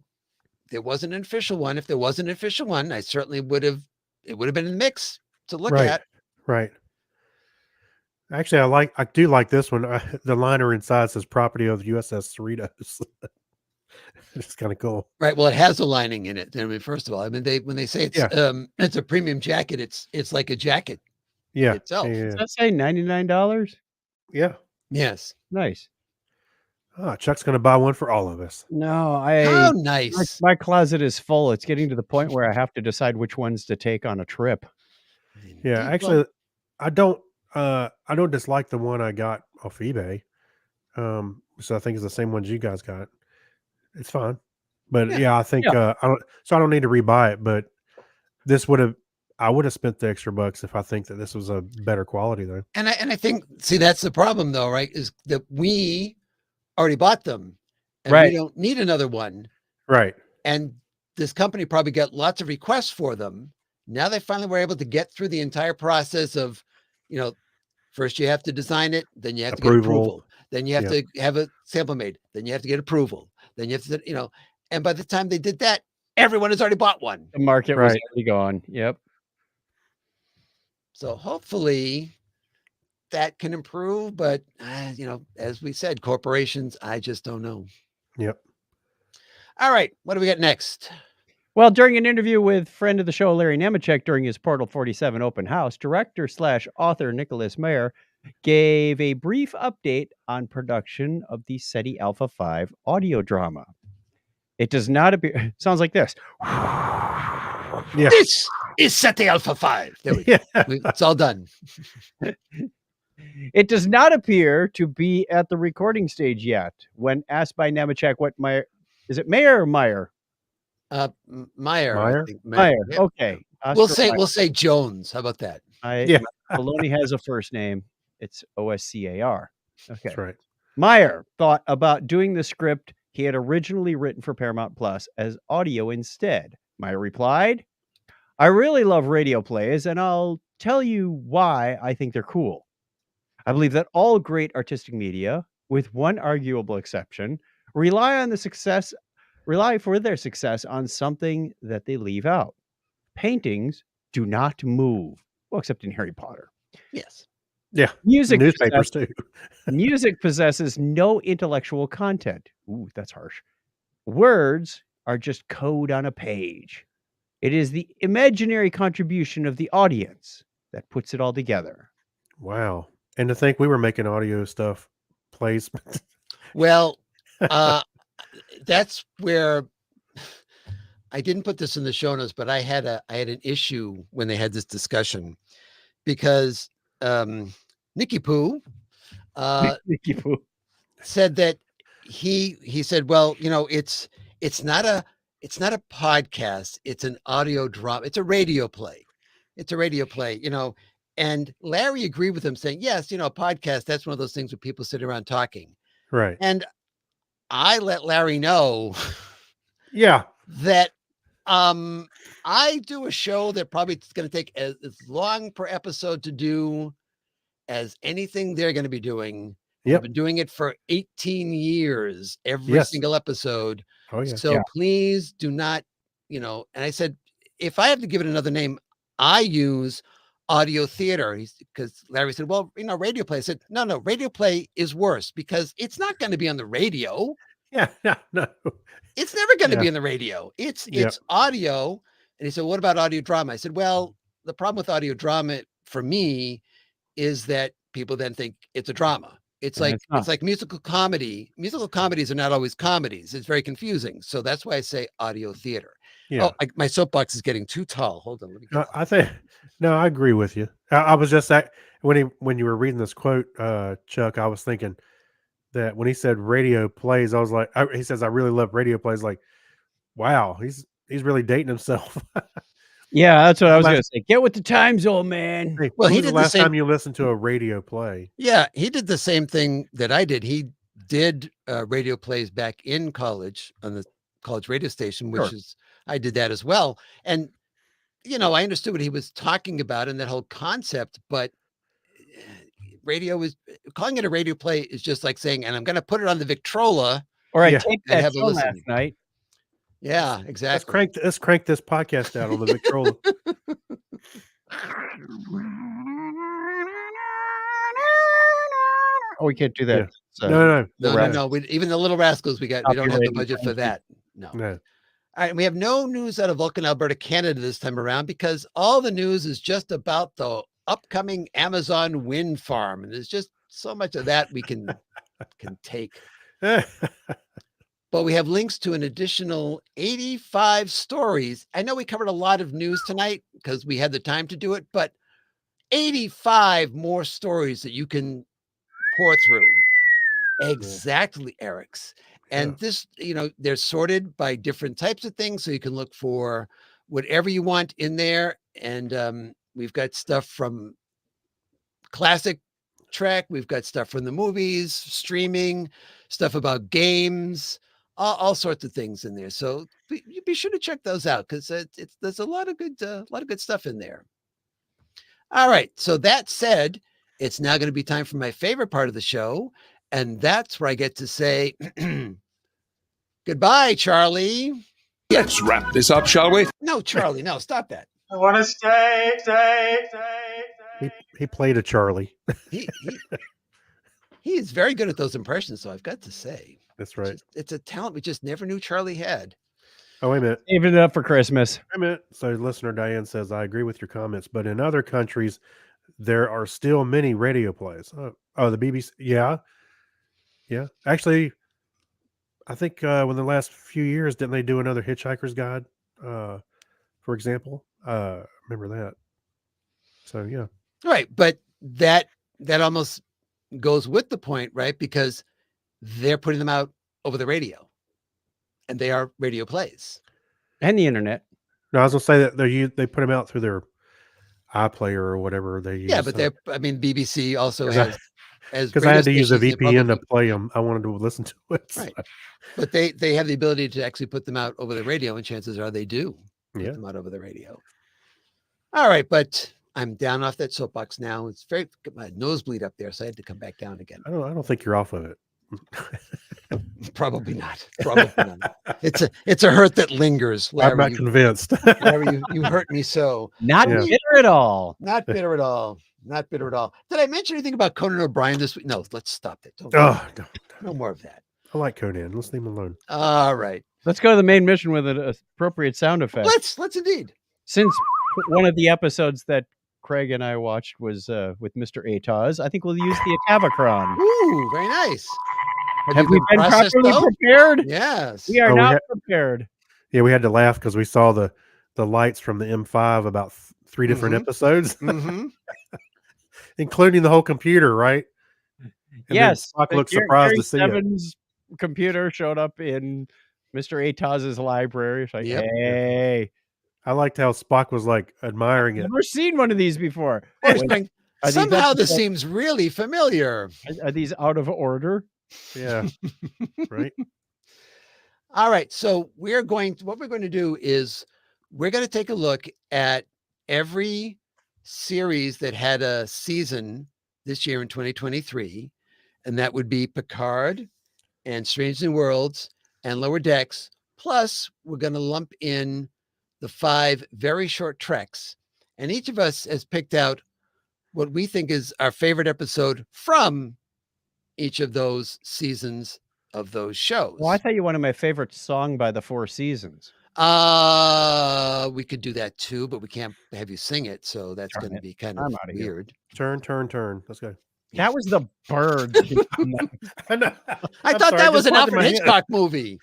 there wasn't an official one. If there wasn't an official one, I certainly would have. It would have been in the mix to look Right. at. Right. Actually, I do like this one. The liner inside says "Property of USS Cerritos." It's kind of cool. Right. Well, it has a lining in it. I mean, first of all, I mean, when they say it's a premium jacket, it's like a jacket Yeah. itself. Does that say $99? Yeah. Yes. Nice. Oh, Chuck's going to buy one for all of us. No, How nice. my closet is full. It's getting to the point where I have to decide which ones to take on a trip. Yeah, actually, I don't dislike the one I got off eBay. So I think it's the same ones you guys got. It's fine, but I think I don't need to rebuy it. But I would have spent the extra bucks if I think that this was a better quality though. And I think, see, that's the problem though, right? Is that we already bought them, and we don't need another one. Right. And this company probably got lots of requests for them. Now they finally were able to get through the entire process of, first you have to design it, then you have to get approval, then you have to have a sample made, then you have to get approval, then you have to, and by the time they did that, everyone has already bought one. The market was already gone. Yep. So hopefully that can improve, but as we said, corporations, I just don't know. Yep. All right, what do we got next? Well, during an interview with friend of the show, Larry Nemechek, during his Portal 47 open house, director/author Nicholas Meyer gave a brief update on production of the SETI Alpha 5 audio drama. It does not appear, sounds like this. Yeah. This is SETI Alpha 5. There we go. It's all done. It does not appear to be at the recording stage yet. When asked by Nemechek what Meyer, is it Meyer or Meyer? Meyer. Meyer? I think. Meyer. Yep. Okay. We'll say Jones. How about that? Maloney has a first name. It's Oscar. Okay. That's right. Meyer thought about doing the script he had originally written for Paramount Plus as audio instead. Meyer replied, "I really love radio plays, and I'll tell you why I think they're cool. I believe that all great artistic media, with one arguable exception, rely for their success on something that they leave out. Paintings do not move. Well, except in Harry Potter. Yes. Yeah. Music Newspapers too. Music possesses no intellectual content." Ooh, that's harsh. "Words are just code on a page. It is the imaginary contribution of the audience that puts it all together." Wow. And to think we were making audio stuff plays. Well, that's where I didn't put this in the show notes, but I had an issue when they had this discussion because Nicky Poo said that he said, well, it's not a podcast, it's an audio drama, it's a radio play. And Larry agreed with him saying, yes, a podcast, that's one of those things where people sit around talking. Right. And I let Larry know that I do a show that probably is going to take as long per episode to do as anything they're going to be doing. I've been doing it for 18 years, every single episode. Oh, yeah. So please do not, and I said, if I have to give it another name, I use audio theater, because Larry said, well, radio play. I said, no, radio play is worse because it's not going to be on the radio. Yeah, no. It's never going to be on the radio. It's audio. And he said, what about audio drama? I said, well, the problem with audio drama for me is that people then think it's a drama. It's like musical comedy. Musical comedies are not always comedies. It's very confusing. So that's why I say audio theater. Yeah. Oh, my soapbox is getting too tall. Hold on. Let me I agree with you. I was just when you were reading this quote, Chuck, I was thinking that when he said radio plays, I was like, he says, I really love radio plays. Like, wow, he's really dating himself. Yeah, that's what I was Last- gonna say. Get with the times, old man. Hey, Well, when he was the did the last same- time you listened to a radio play? Yeah, he did the same thing that I did. He did radio plays back in college on the college radio station, which Sure. is I did that as well. And I understood what he was talking about and that whole concept, but radio is calling it a radio play is just like saying, and I'm going to put it on the Victrola. Or I Yeah. taped And that have a show last listen. night. Yeah, Let's exactly. crank this podcast out on the Victrola. Oh, we can't do that. Yeah. It's, uh, No. No. Even the Little Rascals, we don't have the Copyrighted budget for that. No. No. All right, we have no news out of Vulcan, Alberta, Canada this time around because all the news is just about the upcoming Amazon wind farm, and there's just so much of that we can take. But we have links to an additional 85 stories. I know we covered a lot of news tonight because we had the time to do it, but 85 more stories that you can pour through. Exactly, Eric's. And this, they're sorted by different types of things. So you can look for whatever you want in there. And we've got stuff from classic Trek. We've got stuff from the movies, streaming, stuff about games, all sorts of things in there. So be sure to check those out because there's a lot of good stuff in there. All right. So that said, it's now going to be time for my favorite part of the show. And that's where I get to say goodbye, Charlie. Let's wrap this up, shall we? No, Charlie, no, stop that. I want to stay. He played a Charlie. He is very good at those impressions, so I've got to say. That's right. It's a talent we just never knew Charlie had. Oh, wait a minute. Saving it up for Christmas. Wait a minute. So listener Diane says, I agree with your comments, but in other countries, there are still many radio plays. Oh, the BBC. Yeah. Yeah. Actually, I think within the last few years, didn't they do another Hitchhiker's Guide, for example? Remember that. So, yeah. Right. But that almost goes with the point, right? Because they're putting them out over the radio and they are radio plays. And the internet. No, I was going to say that they put them out through their iPlayer or whatever they use. Yeah, but BBC also has because I had to use a VPN to play them. I wanted to listen to it. Right. But they have the ability to actually put them out over the radio, and chances are they do put them out over the radio. All right, but I'm down off that soapbox now. It's my nosebleed up there, so I had to come back down again. I don't think you're off of it. Probably not. Probably not. It's a hurt that lingers. Larry, I'm not convinced. Larry, you hurt me so. Not bitter at all. Not bitter at all. Not bitter at all. Did I mention anything about Conan O'Brien this week? No, let's stop that. No more of that. I like Conan. Let's leave him alone. All right. Let's go to the main mission with an appropriate sound effect. Let's indeed. Since one of the episodes that Kreg and I watched was with Mr. Ataz, I think we'll use the Atavachron. Ooh, very nice. Have we been properly prepared? Yes. We are not prepared. Yeah, we had to laugh because we saw the lights from the M5 about 3 different episodes, including the whole computer, right? And yes. Spock looked surprised to see it. Seven's computer showed up in Mr. Ataz's library. It's like, hey. I liked how Spock was like admiring it. I've never seen one of these before. Somehow this seems really familiar. Are these out of order? Yeah. Right. All right. So what we're going to do is we're going to take a look at every series that had a season this year in 2023. And that would be Picard and Strange New Worlds and Lower Decks. Plus, we're going to lump in the 5 very short treks. And each of us has picked out what we think is our favorite episode from each of those seasons of those shows. Well, I thought you wanted my favorite song by the 4 seasons. We could do that too, but we can't have you sing it. So that's going to be kind of weird. Turn. Let's go. That was the bird. I thought that was an Alfred Hitchcock movie.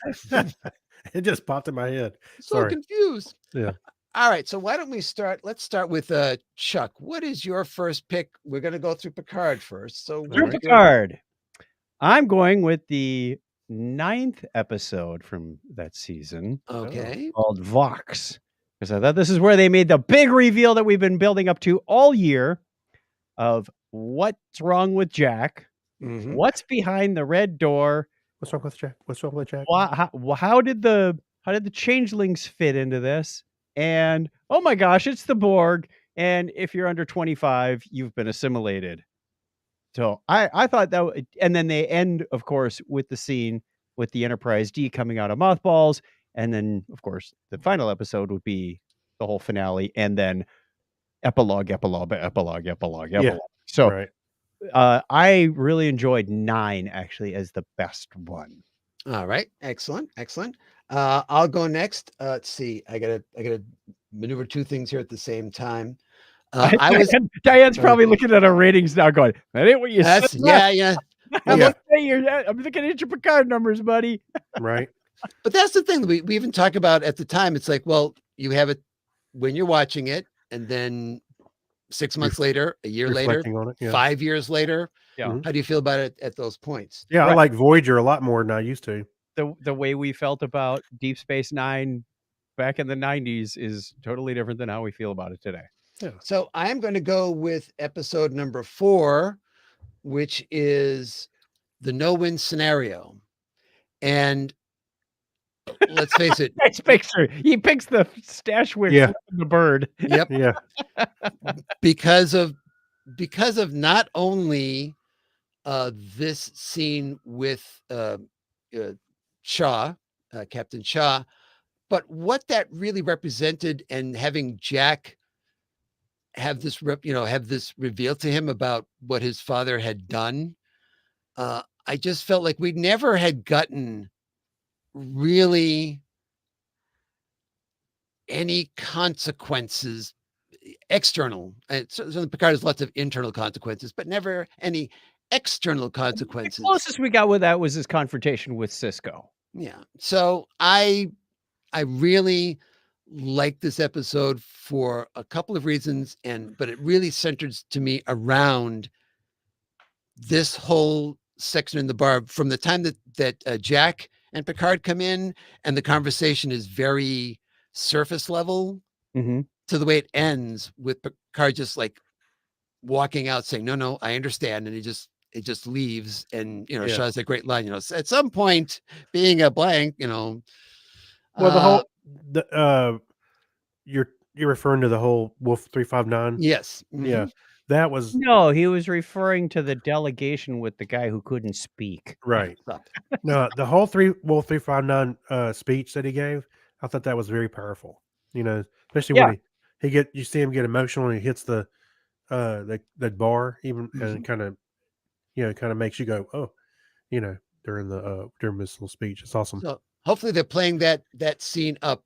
It just popped in my head. So confused. Yeah. All right. So why don't we start? Let's start with Chuck. What is your first pick? We're going to go through Picard first. So Picard. I'm going with the 9th episode from that season Okay. called Vox, because I thought this is where they made the big reveal that we've been building up to all year of what's wrong with Jack, Mhm. what's behind the red door, What's wrong with Jack? What's wrong with Jack? how did the changelings fit into this? And oh my gosh, it's the Borg. And if you're under 25, you've been assimilated. So I thought that, and then they end, of course, with the scene with the Enterprise D coming out of mothballs, and then of course the final episode would be the whole finale, and then epilogue, epilogue, epilogue, epilogue, Yeah. epilogue. So Right. I really enjoyed 9 actually as the best one. All right. Excellent. Excellent. I'll go next. Let's see. I gotta maneuver two things here at the same time. Diane's probably looking at our ratings now, going, "That ain't what you said." Yeah. I'm, Yeah. I'm looking at your Picard numbers, buddy. Right. But that's the thing we even talk about at the time. It's like, well, you have it when you're watching it, and then 6 months later, a year later, Reflecting on it. Yeah. 5 years later. Yeah. Mhm. How do you feel about it at those points? Yeah. I Right. like Voyager a lot more than I used to. The way we felt about Deep Space Nine back in the 90s is totally different than how we feel about it today. Yeah. So I'm going to go with episode number 4, which is the no-win scenario. And let's face it. Nice picture. He picks the stash wick Yeah. from the bird. Yep. Yeah. Because of not only this scene with Shaw, Captain Shaw, but what that really represented, and having Jack have this reveal to him about what his father had done. I just felt like we never had gotten really any consequences external. And certainly Picard has lots of internal consequences, but never any external The consequences. closest we got with that was his confrontation with Cisco. Yeah. So I really like this episode for a couple of reasons, but it really centers to me around this whole section in the bar from the time that Jack and Picard come in, and the conversation is very surface level, Mm-hmm. to the way it ends with Picard just like walking out saying, no, I understand. And it just leaves. And, Yeah. Shaw has that great line, at some point being a blank, Well, the whole you're referring to the whole Wolf 359. yes. Yeah, that was No, he was referring to the delegation with the guy who couldn't speak. right. Stop. No, the whole Wolf 359 speech that he gave, I thought that was very powerful. Especially Yeah. when you see him get emotional and he hits the that bar even, and it kind of makes you go, oh, during this little speech. It's awesome. So hopefully they're playing that scene up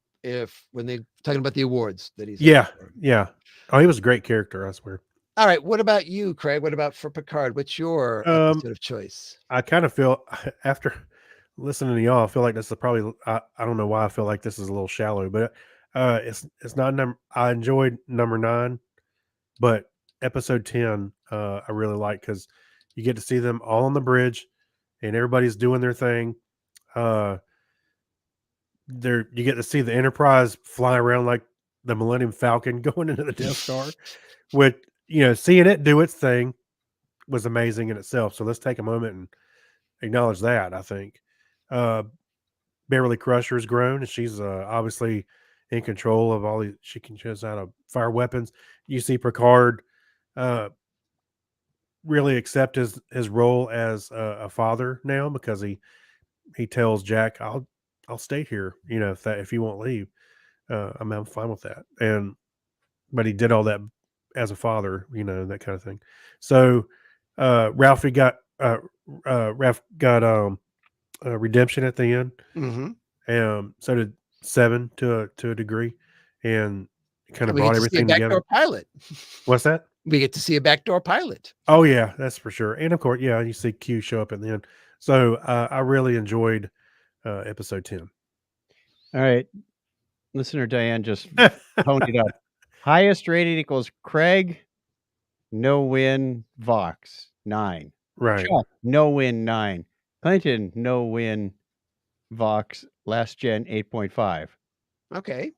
when they're talking about the awards that he's Yeah. Oh, he was a great character, I swear. All right. What about you, Craig? What about for Picard? What's your episode of choice? I kind of feel after listening to y'all, I feel like this is probably I don't know why I feel like this is a little shallow, but it's not I enjoyed number 9, but episode 10 I really like because you get to see them all on the bridge and everybody's doing their thing. You get to see the Enterprise fly around like the Millennium Falcon going into the Death Star, with seeing it do its thing was amazing in itself. So let's take a moment and acknowledge that. I think Beverly Crusher's grown, and she's obviously in control of all these. She can choose how to fire weapons. You see Picard really accept his role as a father now, because he tells Jack, I'll stay here, if you won't leave, I'm fine with that. But he did all that as a father, that kind of thing. So Ralph got redemption at the end. So did Seven to a degree, and kind of brought everything together. Pilot. What's that? We get to see a backdoor pilot. Oh yeah, that's for sure. And of course, yeah, you see Q show up at the end. So I really enjoyed episode 10. All right. Listener Diane just toned it up. Highest rated equals Craig, no win, Vox, 9. Right. Chuck, no win 9. Clinton, no win. Vox, last gen 8.5. Okay.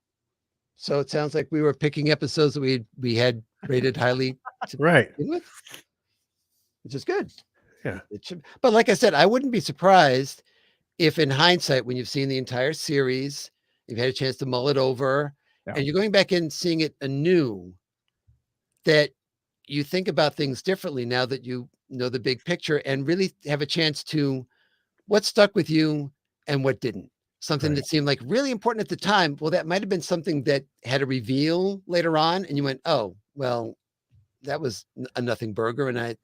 So it sounds like we were picking episodes that we had rated highly to Right. begin with, which is good. Yeah. It should, but like I said, I wouldn't be surprised if in hindsight, when you've seen the entire series, you've had a chance to mull it over, Yeah. and you're going back in seeing it anew, that you think about things differently now that you know the big picture and really have a chance to what stuck with you and what didn't. Something Right. that seemed like really important at the time. Well, that might have been something that had a reveal later on, and you went, "Oh, well, that was a nothing burger," and I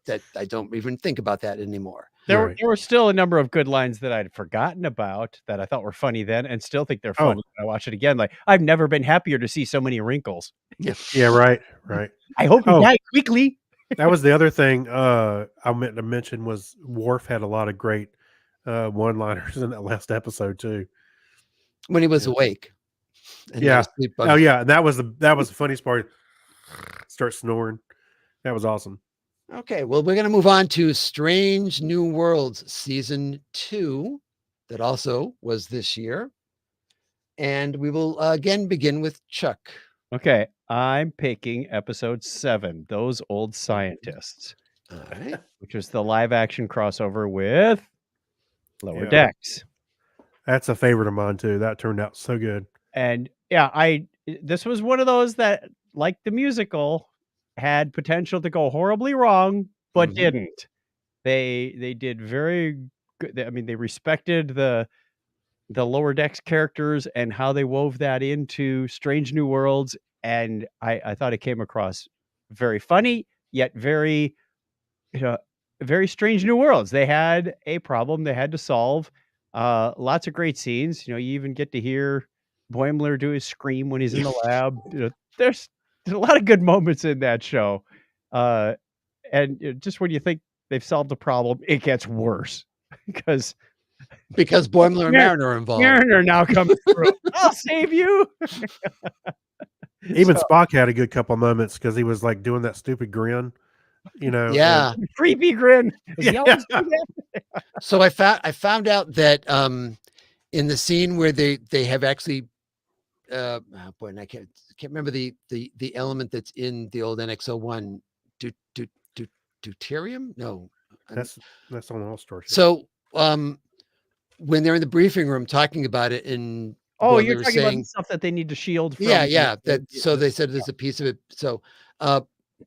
don't even think about that anymore. There Right. were still a number of good lines that I'd forgotten about that I thought were funny then and still think they're Oh. funny when I watch it again. Like, I've never been happier to see so many wrinkles. Yeah. Right. Right. I hope you Oh. die quickly. That was the other thing I meant to mention was Worf had a lot of great one-liners in that last episode too. When he was Yeah. awake. And Yeah. not asleep Oh yeah, that was the funniest part. Start snoring. That was awesome. Okay, well, we're going to move on to Strange New Worlds season 2 that also was this year. And we will again begin with Chuck. Okay, I'm picking episode 7, Those Old Scientists, All right. which was the live action crossover with Lower Yeah. Decks. That's a favorite of mine too. That turned out so good. And yeah, this was one of those that, like the musical, had potential to go horribly wrong, but Mhm. didn't. They did very good. I mean, they respected the Lower Decks characters and how they wove that into Strange New Worlds, and I thought it came across very funny, yet very, you know, very Strange New Worlds. They had a problem they had to solve. Lots of great scenes. You know, you even get to hear Boimler do his scream when he's in the lab. You know, there's a lot of good moments in that show. And just when you think they've solved the problem, it gets worse because Because Boimler and Mar- Mariner are involved. Mariner now comes through. I'll save you. Even So, Spock had a good couple of moments because he was like doing that stupid grin, you know. Yeah. creepy grin. Does he Yeah. always do that? So I found out that in the scene where they have actually oh boy, and I can't remember the element that's in the old NX-01 deuterium. No, That's on all Starship. so when they're in the briefing room talking about it, and Oh, Boimler you're was talking about the saying, stuff that they need to shield from. yeah, that. So they said there's a piece of it. So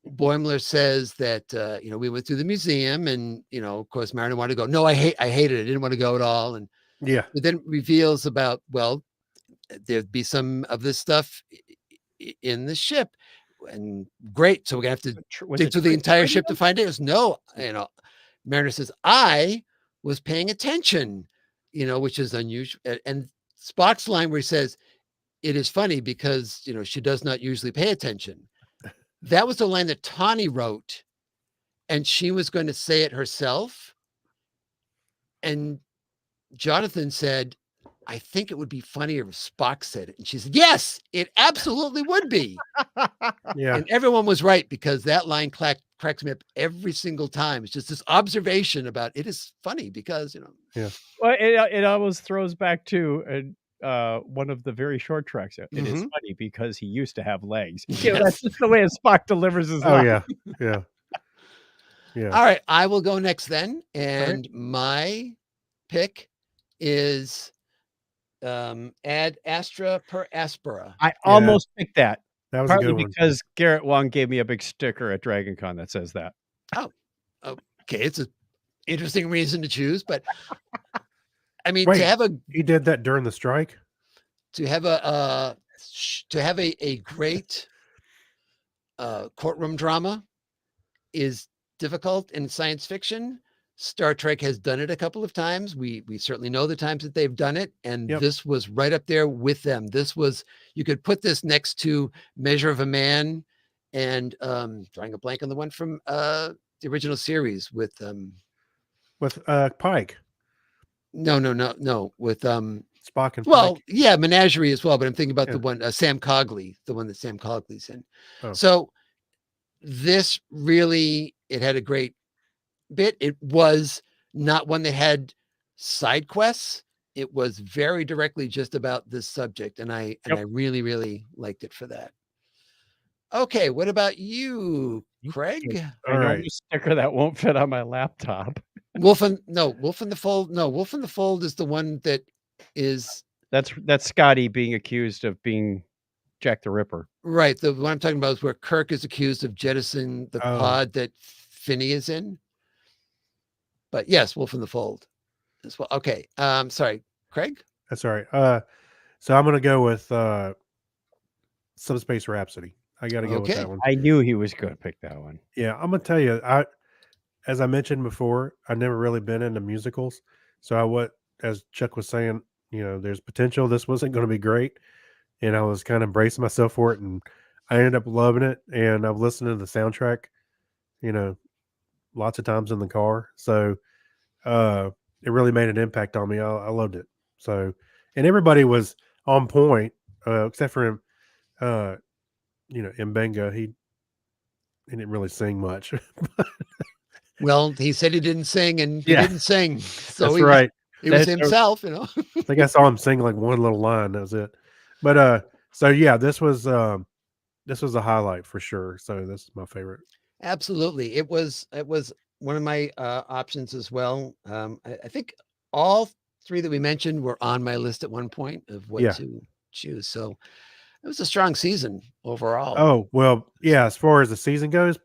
Boimler says that you know, we went through the museum, and you know, of course, Mariner wanted to go. No, I hated it. I didn't want to go at all. And Yeah. it then reveals about, well, there'd be some of this stuff in the ship, and great. So we're gonna have to dig through the entire ship to find it. He goes, no, you know, Mariner says, I was paying attention, you know, which is unusual. And Spock's line where he says, it is funny because, you know, she does not usually pay attention. That was the line that Tawny wrote, and she was going to say it herself. And Jonathan said, I think it would be funnier if Spock said it. And she said, yes, it absolutely would be. Yeah. And everyone was right, because that line cracks me up every single time. It's just this observation about it is funny because, you know. Yeah. Well, it almost throws back to one of the very short tracks. It is funny because he used to have legs. You know, that's just the way Spock delivers his line. Yeah. Yeah. Yeah. All right, I will go next then. And my pick is Ad Astra per Aspera. I almost picked that. That was a Partly good one. because Garrett Wong gave me a big sticker at Dragon Con that says that. Oh, okay. It's an interesting reason to choose, but I mean, Wait, to have he did that during the strike? a great courtroom drama is difficult in science fiction. Star Trek has done it a couple of times. We certainly know the times that they've done it, and this was right up there with them. This was, you could put this next to Measure of a Man, and drawing a blank on the one from the original series with Pike. No, with Spock and well, Pike. yeah, Menagerie as well, but I'm thinking about the one Sam Cogley, the one that Sam Cogley's in. Oh. So this really, it had a great bit. It was not one that had side quests. It was very directly just about this subject, and I really, really liked it for that. Okay, what about you, Craig? I know a sticker that won't fit on my laptop. Wolf in the Fold. No, Wolf in the Fold is the one that is That's Scotty being accused of being Jack the Ripper. right. The one I'm talking about is where Kirk is accused of jettisoning the pod that Finney is in. But yes, Wolf in the Fold as well. Okay. Sorry, Craig. That's all right. So I'm gonna go with Subspace Rhapsody. I got to go with that one. I knew he was going to pick that one. Yeah, I'm gonna tell you. As I mentioned before, I've never really been into musicals. So as Chuck was saying, there's potential. This wasn't going to be great, and I was kind of bracing myself for it, and I ended up loving it. And I've listened to the soundtrack, lots of times in the car. So it really made an impact on me. I loved it. So, and everybody was on point, except for him. Mbenga, he didn't really sing much. Well, he said he didn't sing, and he didn't sing. So That's right. It was himself, I think I saw him sing like one little line. That was it. But so yeah, this was a highlight for sure. So this is my favorite. Absolutely. It was one of my options as well. I think all three that we mentioned were on my list at one point of what to choose. So it was a strong season overall. Oh, well, yeah, as far as the season goes,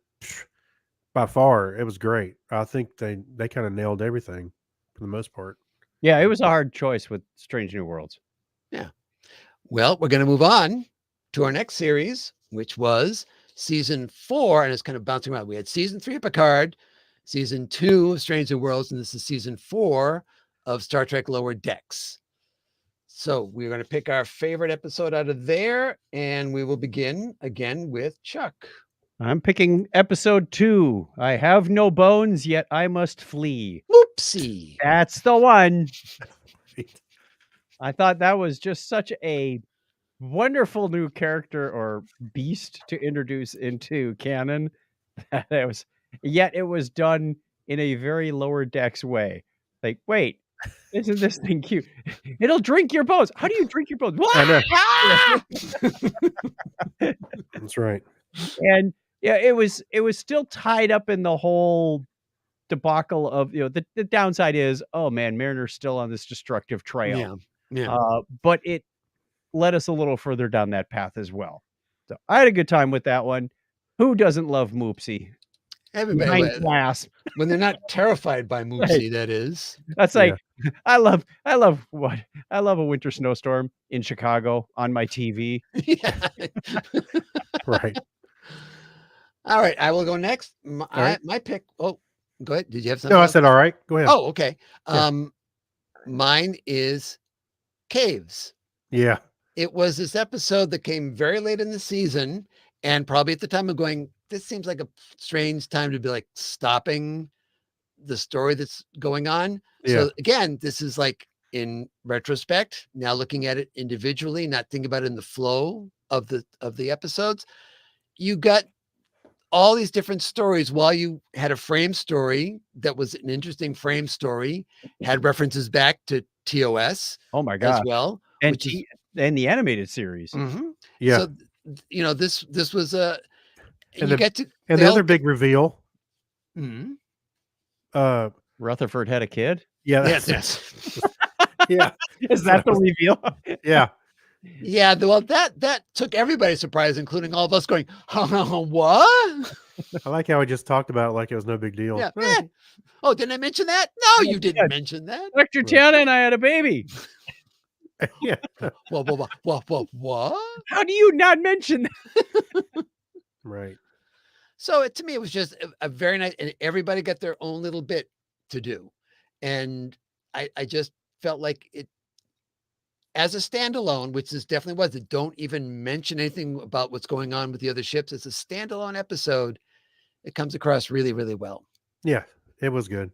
by far, it was great. I think they kind of nailed everything for the most part. Yeah, it was a hard choice with Strange New Worlds. Yeah. Well, we're going to move on to our next series, which was season 4, and it's kind of bouncing around. We had season 3 of Picard, season 2 of Strange New Worlds, and this is season 4 of Star Trek Lower Decks. So we're going to pick our favorite episode out of there, and we will begin again with Chuck. I'm picking episode 2. I have no bones, yet I must flee. Whoopsie. That's the one. I thought that was just such a wonderful new character or beast to introduce into canon. Yet it was done in a very Lower Decks way. Like, wait, isn't this thing cute? It'll drink your bones. How do you drink your bones? I know. That's right. And yeah, it was still tied up in the whole debacle of, the downside is, oh man, Mariner's still on this destructive trail. Yeah. But it led us a little further down that path as well. So I had a good time with that one. Who doesn't love Moopsie? Everybody, when they're not terrified by Moopsie, right. That is. That's like, I love a winter snowstorm in Chicago on my TV. Yeah. Right. All right, I will go next. My pick. Oh, go ahead. Did you have something? No, I said all right. Go ahead. Oh, okay. Mine is Caves. Yeah. It was this episode that came very late in the season, and probably at the time of going, this seems like a strange time to be like stopping the story that's going on. Yeah. So again, this is like in retrospect, now looking at it individually, not thinking about it in the flow of the episodes. You got all these different stories while you had a frame story that was an interesting frame story, had references back to TOS. Oh my God. As well. And the animated series. Mm-hmm. Yeah. So, this was and the other big reveal. Mm-hmm. Rutherford had a kid. Yeah. Yes. Yeah. Is that the reveal? Yeah. Yeah. Well, that took everybody surprised, including all of us going, what? I like how I just talked about it like it was no big deal. Yeah. Oh, didn't I mention that? No, you didn't mention that. Dr. Tiana and I had a baby. Yeah. What? How do you not mention that? Right. So to me, it was just a very nice, and everybody got their own little bit to do. And I just felt like it, as a standalone, which this definitely was, it don't even mention anything about what's going on with the other ships. It's a standalone episode. It comes across really, really well. Yeah, it was good.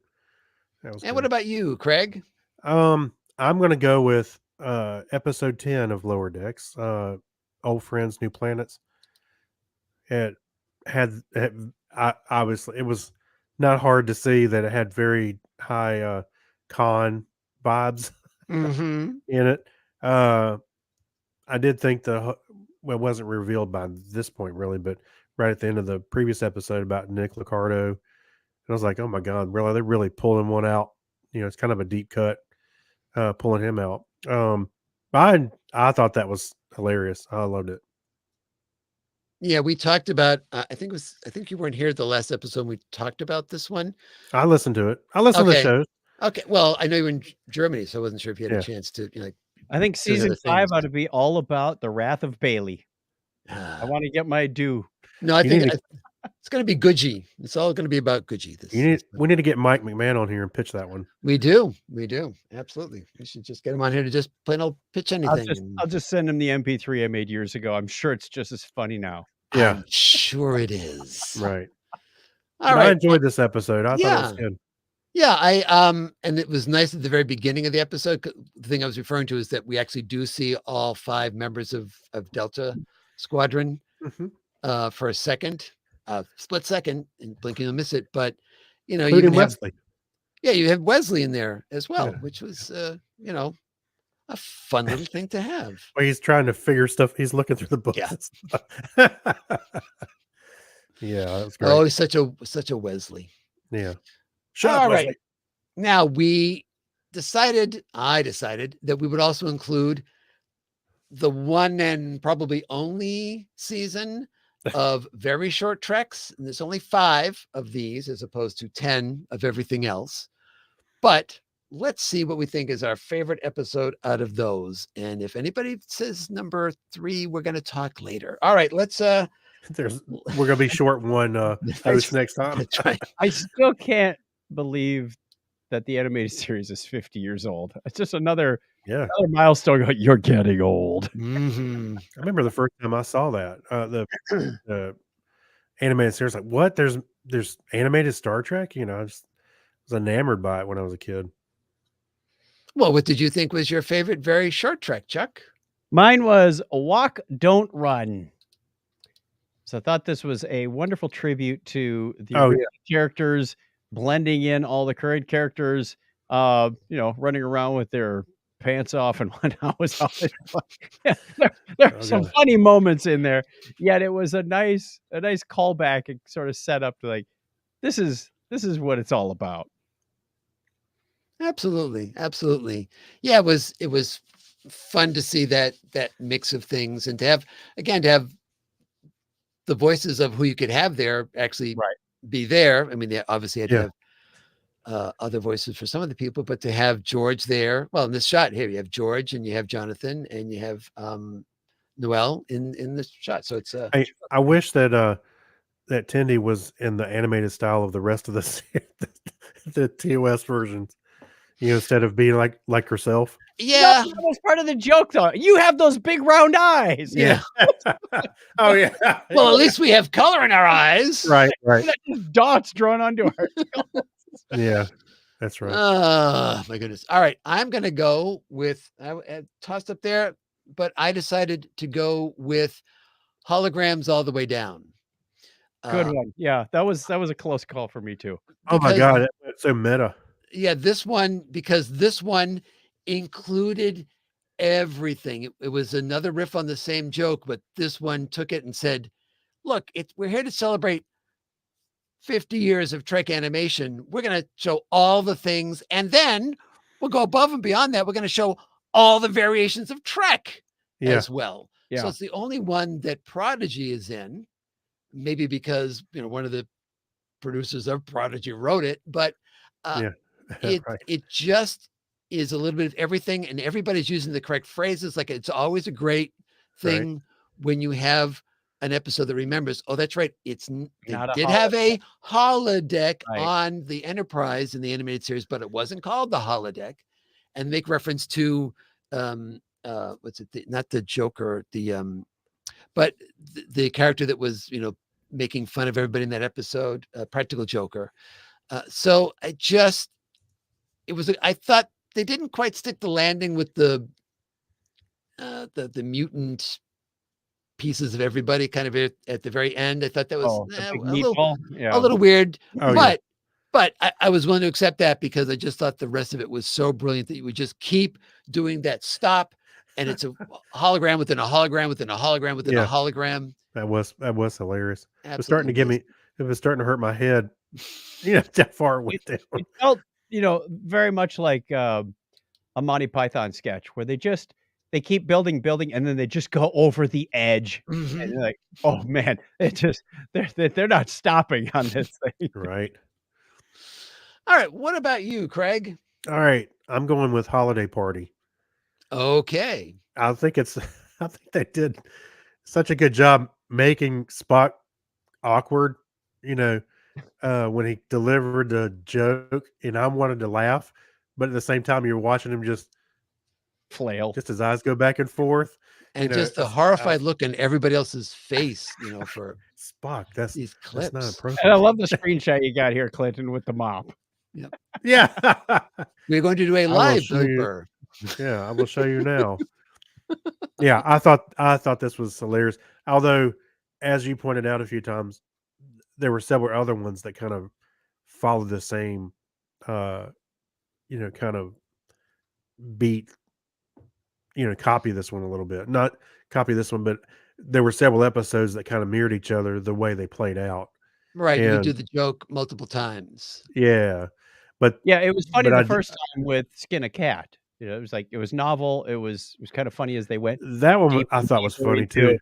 What about you, Craig? I'm going to go with episode 10 of Lower Decks, Old Friends, New Planets. It had obviously, it was not hard to see that it had very high con vibes Mm-hmm. in it. I did think well, it wasn't revealed by this point really, but right at the end of the previous episode about Nick Licardo, and I was like, oh my god, really? They're really pulling one out. It's kind of a deep cut, pulling him out. I thought that was hilarious. I loved it. Yeah, we talked about. I think you weren't here the last episode. We talked about this one. I listened to it. I listened to the Okay. shows. Okay. Well, I know you were in Germany, so I wasn't sure if you had Yeah. a chance to I think doing season other 5 things. ought to be all about the wrath of Bailey. I want to get my due. No, I You think need to- it's going to be Gucci. It's all going to be about Gucci. We need to get Mike McMahon on here and pitch that one. We do. Absolutely. We should just get him on here to just plain old pitch anything. I'll just send him the MP3 I made years ago. I'm sure it's just as funny now. Yeah. I'm sure it is. Right. All But right. I enjoyed this episode. I thought it was good. Yeah, and it was nice at the very beginning of the episode. The thing I was referring to is that we actually do see all 5 members of Delta Squadron for a second, split second, and blink and you'll miss it. But you Including Wesley. You have Wesley in there as well, Yeah. which was a fun little thing to have. Well, he's trying to figure stuff. He's looking through the books. Yeah. And stuff. Yeah, that was great. Oh, he's such a Wesley. Yeah. All right. Wesley. Now I decided that we would also include the one and probably only season of very short treks. And there's only 5 of these as opposed to 10 of everything else. But let's see what we think is our favorite episode out of those. And if anybody says number 3, we're going to talk later. All right, let's We're gonna be short one host next time. That's right. I still can't believe that the animated series is 50 years old. It's just another milestone. You're getting old. Mm-hmm. I remember the first time I saw that the animated series. Like, what? There's animated Star Trek. I just was enamored by it when I was a kid. Well, what did you think was your favorite very short trek, Chuck? Mine was Walk, Don't Run. So I thought this was a wonderful tribute to the original characters, blending in all the current characters, running around with their pants off and whatnot. Was always fun. Yeah, there were some funny moments in there. Yet it was a nice callback and sort of set up to like, this is what it's all about. Absolutely. Yeah, it was fun to see that mix of things and to have the voices of who you could have there actually be there. I mean, they obviously had to have other voices for some of the people, but to have George there. Well, in this shot here, you have George and you have Jonathan and you have Noel in the shot. So it's I wish that that Tindy was in the animated style of the rest of the TOS versions. Instead of being like herself. Yeah, that was part of the joke, though. You have those big round eyes. Yeah. Oh yeah. Well, at least we have color in our eyes. Right. Just dots drawn onto our. Yeah, that's right. Oh my goodness! All right, I'm gonna go with I tossed up there, but I decided to go with Holograms All the Way Down. Good one. Yeah, that was a close call for me too. Oh my god, that's so meta. Yeah, this one included everything. It was another riff on the same joke, but this one took it and said, look, we're here to celebrate 50 years of Trek animation. We're going to show all the things, and then we'll go above and beyond that. We're going to show all the variations of Trek as well. Yeah. So it's the only one that Prodigy is in, maybe because one of the producers of Prodigy wrote it, but it just is a little bit of everything, and everybody's using the correct phrases. Like, it's always a great thing when you have an episode that remembers, oh, that's right. They did have a holodeck on the Enterprise in the animated series, but it wasn't called the holodeck. And make reference to what's it? Not the Joker, but the character that was making fun of everybody in that episode, Practical Joker. So I thought they didn't quite stick the landing with the mutant pieces of everybody kind of at the very end. I thought that was a little weird, but But I was willing to accept that because I just thought the rest of it was so brilliant that you would just keep doing that stop, and it's a hologram within a hologram within a hologram within a Yeah. hologram. That was hilarious. It was starting Absolutely to give me. amazing. It was starting to hurt my head. That far it went down. It felt, very much like a Monty Python sketch where they keep building, and then they just go over the edge, Mhm. and you're like, oh man, they're not stopping on this thing. Right. All right. What about you, Craig? All right. I'm going with Holiday Party. Okay. I think they did such a good job making Spock awkward, when he delivered the joke, and I wanted to laugh, but at the same time you're watching him just Flail. his eyes go back and forth. And just the horrified look on everybody else's face, for Spock, that's these not clips. appropriate. And I love the screenshot you got here, Clinton, with the mop. Yeah. We're going to do a will live show you. blooper. Yeah, I will show you now. Yeah, I thought this was hilarious. Although, as you pointed out a few times, there were several other ones that kind of followed the same, kind of beat. Copy this one a little bit. Not copy this one, but there were several episodes that kind of mirrored each other the way they played out. Right. You would do And the joke multiple times. yeah, but Yeah, it was funny But I the d- first time with Skin a Cat. It was novel. It was kind of funny as they went that one deeper I and thought was deeper funny into too. it.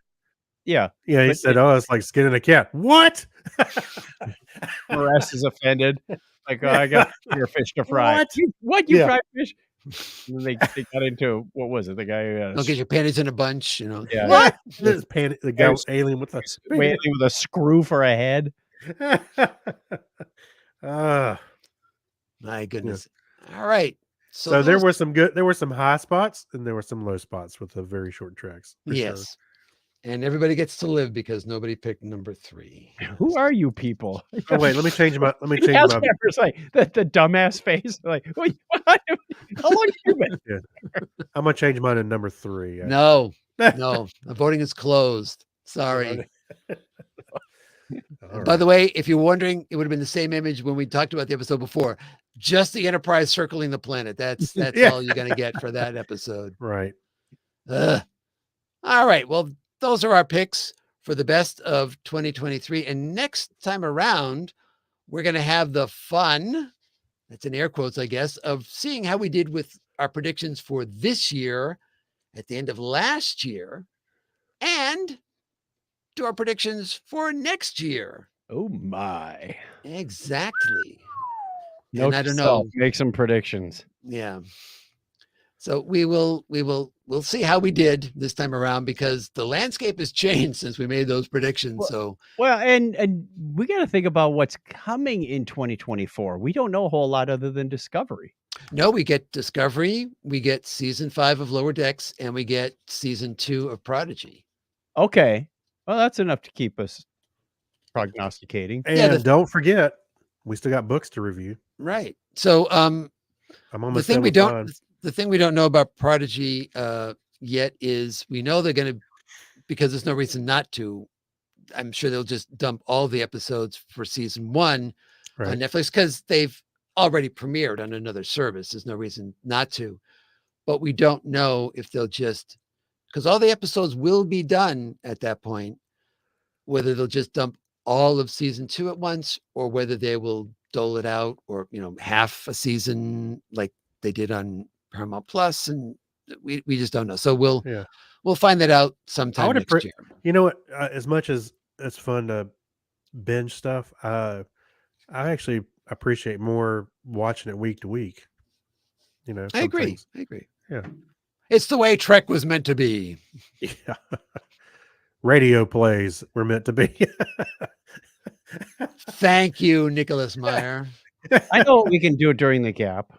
Yeah, Yeah, he but said, "Oh, it's like skinning a cat." What? Maress is offended. Like, oh, I got your fish to fry. What? What? You Yeah. fry fish? And then they got into what was it? The guy Don't get your panties in a bunch, Yeah. What? The guy was- alien with the waiting with a screw for a head. Ah, My goodness. All right. so there those- were some high spots and there were some low spots with the very short tracks. For sure. Yes. And everybody gets to live because nobody picked number 3. Who are you people? Oh wait, let me change my. The cast members, like the dumbass face. Like, what? How long have you been? I'm gonna change mine to number 3. No, no. The voting is closed. Sorry. All By the right. way, if you're wondering, it would have been the same image when we talked about the episode before. Just the Enterprise circling the planet. That's Yeah. all you're going to get for that episode. Right. Ugh. All right. Well, those are our picks for the best of 2023. And next time around, we're going to have the fun, that's in air quotes, I guess, of seeing how we did with our predictions for this year at the end of last year and do our predictions for next year. Oh my! Exactly. Note And I don't to know. self, make some predictions. Yeah. So we'll see how we did this time around because the landscape has changed since we made those predictions. So Well, and we got to think about what's coming in 2024. We don't know a whole lot other than Discovery. no, we get Discovery, we get season 5 of Lower Decks, and we get season 2 of Prodigy. Okay, well, that's enough to keep us prognosticating. And Yeah, don't forget, we still got books to review. Right. So I'm the almost thing done we with don't mine. the thing we don't know about Prodigy yet is we know they're going to, because there's no reason not to. I'm sure they'll just dump all the episodes for season 1 Right. on Netflix because they've already premiered on another service. There's no reason not to. But we don't know if they'll just, because all the episodes will be done at that point, whether they'll just dump all of season 2 at once or whether they will dole it out or, half a season like they did on Paramount Plus, and we just don't know. So we'll find that out sometime next year. You know what? As much as it's fun to binge stuff, I actually appreciate more watching it week to week. I some agree. things. I agree. Yeah. It's the way Trek was meant to be. Yeah. Radio plays were meant to be. Thank you, Nicholas Meyer. I know we can do it during the gap.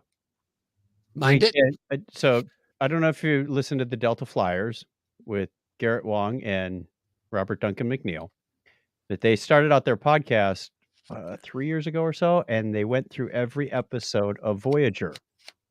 Mind it? So I don't know if you listened to the Delta Flyers with Garrett Wong and Robert Duncan McNeil, that they started out their podcast 3 years ago or so, and they went through every episode of Voyager.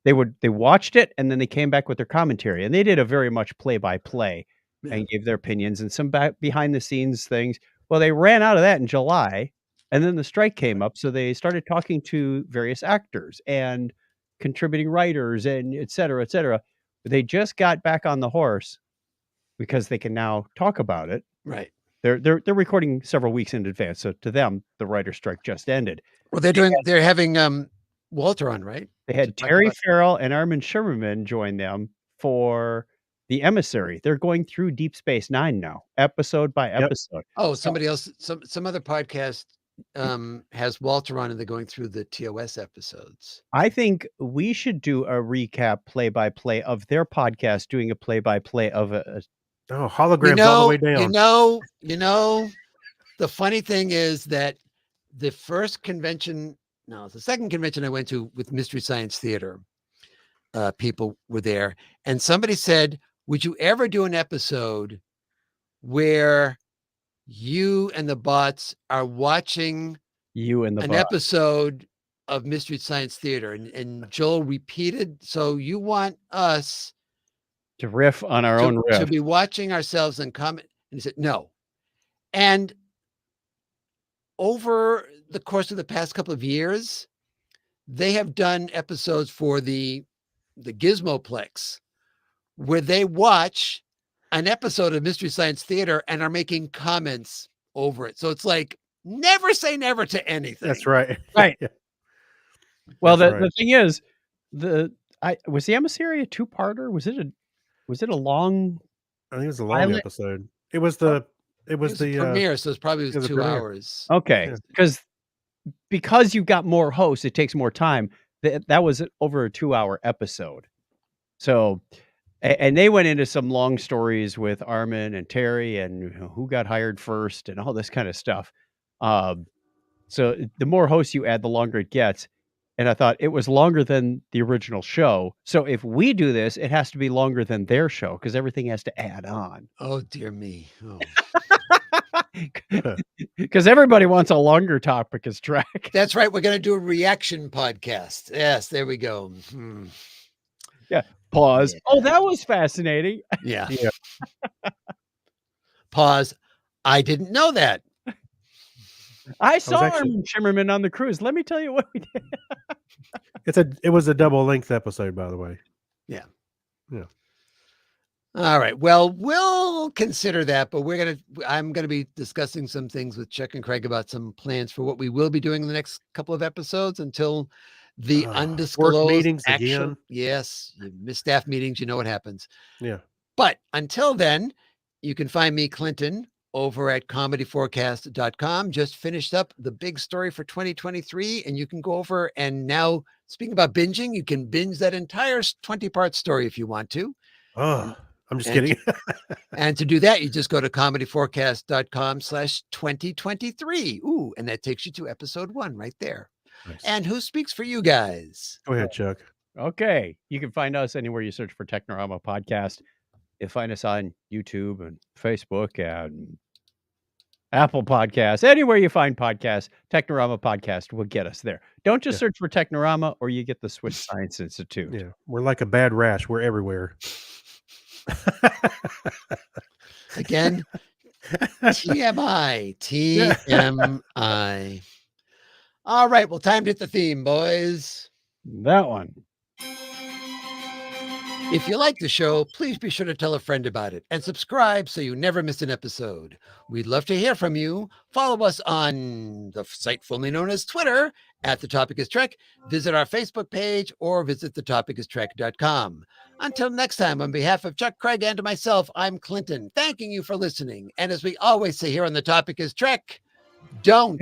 They watched it and then they came back with their commentary, and they did a very much play by play and gave their opinions and some behind the scenes things. Well, they ran out of that in July, And then the strike came up, so they started talking to various actors and contributing writers and et cetera, et cetera. They just got back on the horse because they can now talk about it. Right. They're recording several weeks in advance, so to them, the writer's strike just ended. Well, they're having Walter on, right? They had Terry Farrell and Armin Shimmerman join them for The Emissary. They're going through Deep Space Nine now, episode by episode. Oh, somebody else, some other podcast has Walter on, and they're going through the TOS episodes. I think we should do a recap play-by-play of their podcast, doing a play-by-play of a holograms all the way down. You know, the funny thing is that the second convention I went to with Mystery Science Theater, people were there, and somebody said, would you ever do an episode where you and the bots are watching an episode of Mystery Science Theater? And Joel repeated, so you want us to riff on our own riff, to be watching ourselves and comment? And he said, no. And over the course of the past couple of years, they have done episodes for the Gizmoplex where they watch an episode of Mystery Science Theater and are making comments over it. So it's like, never say never to anything. That's right. Right. Well, the thing is, was the Emissary a two-parter? Was it a long? I think it was a long episode. It was the premiere, so it was 2 hours. Okay, because you've got more hosts, it takes more time. That was over a 2-hour episode. So, and they went into some long stories with Armin and Terry and who got hired first and all this kind of stuff. So the more hosts you add, the longer it gets. And I thought it was longer than the original show. So if we do this, it has to be longer than their show because everything has to add on. Oh, dear me. Oh. Because everybody wants a longer topic as Trek. That's right. We're going to do a reaction podcast. Yes, there we go. Yeah. Pause. Yeah. Oh, that was fascinating. Yeah. Pause. I didn't know that. I saw Armin Shimmerman on the cruise. Let me tell you what we did. It was a double length episode, by the way. Yeah. Yeah. All right. Well, we'll consider that, but I'm going to be discussing some things with Chuck and Craig about some plans for what we will be doing in the next couple of episodes until the undisclosed work meetings again. Yes. You miss staff meetings. You know what happens. Yeah. But until then, you can find me, Clinton, over at comedyforecast.com. Just finished up the big story for 2023. And you can go over and now, speaking about binging, you can binge that entire 20-part story if you want to. Oh, I'm just kidding. And to do that, you just go to comedyforecast.com/2023. Ooh, and that takes you to episode 1 right there. Nice. And who speaks for you guys? Go ahead, Chuck. Okay. You can find us anywhere you search for Technorama Podcast. You'll find us on YouTube and Facebook and Apple Podcasts. Anywhere you find podcasts, Technorama Podcast will get us there. Don't just search for Technorama or you get the Swiss Science Institute. Yeah, we're like a bad rash. We're everywhere. Again, TMI. TMI. All right, well, time to hit the theme, boys. That one. If you like the show, please be sure to tell a friend about it and subscribe so you never miss an episode. We'd love to hear from you. Follow us on the site formerly known as Twitter at The Topic is Trek. Visit our Facebook page or visit thetopicistrek.com. Until next time, on behalf of Chuck, Craig, and myself, I'm Clinton, thanking you for listening. And as we always say here on The Topic is Trek, don't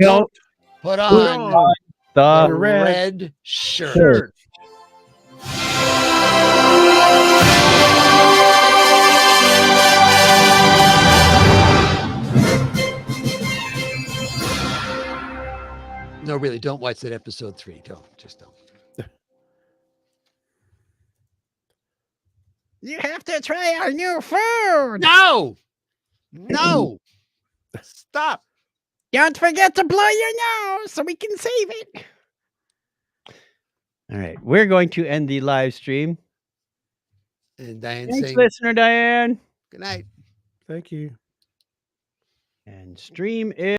put on the red shirt. No, really, don't watch that episode 3. Just don't. You have to try our new food. No, stop. Don't forget to blow your nose so we can save it. All right, we're going to end the live stream. And Diane Thanks, listener Diane. Good night. Thank you. And stream is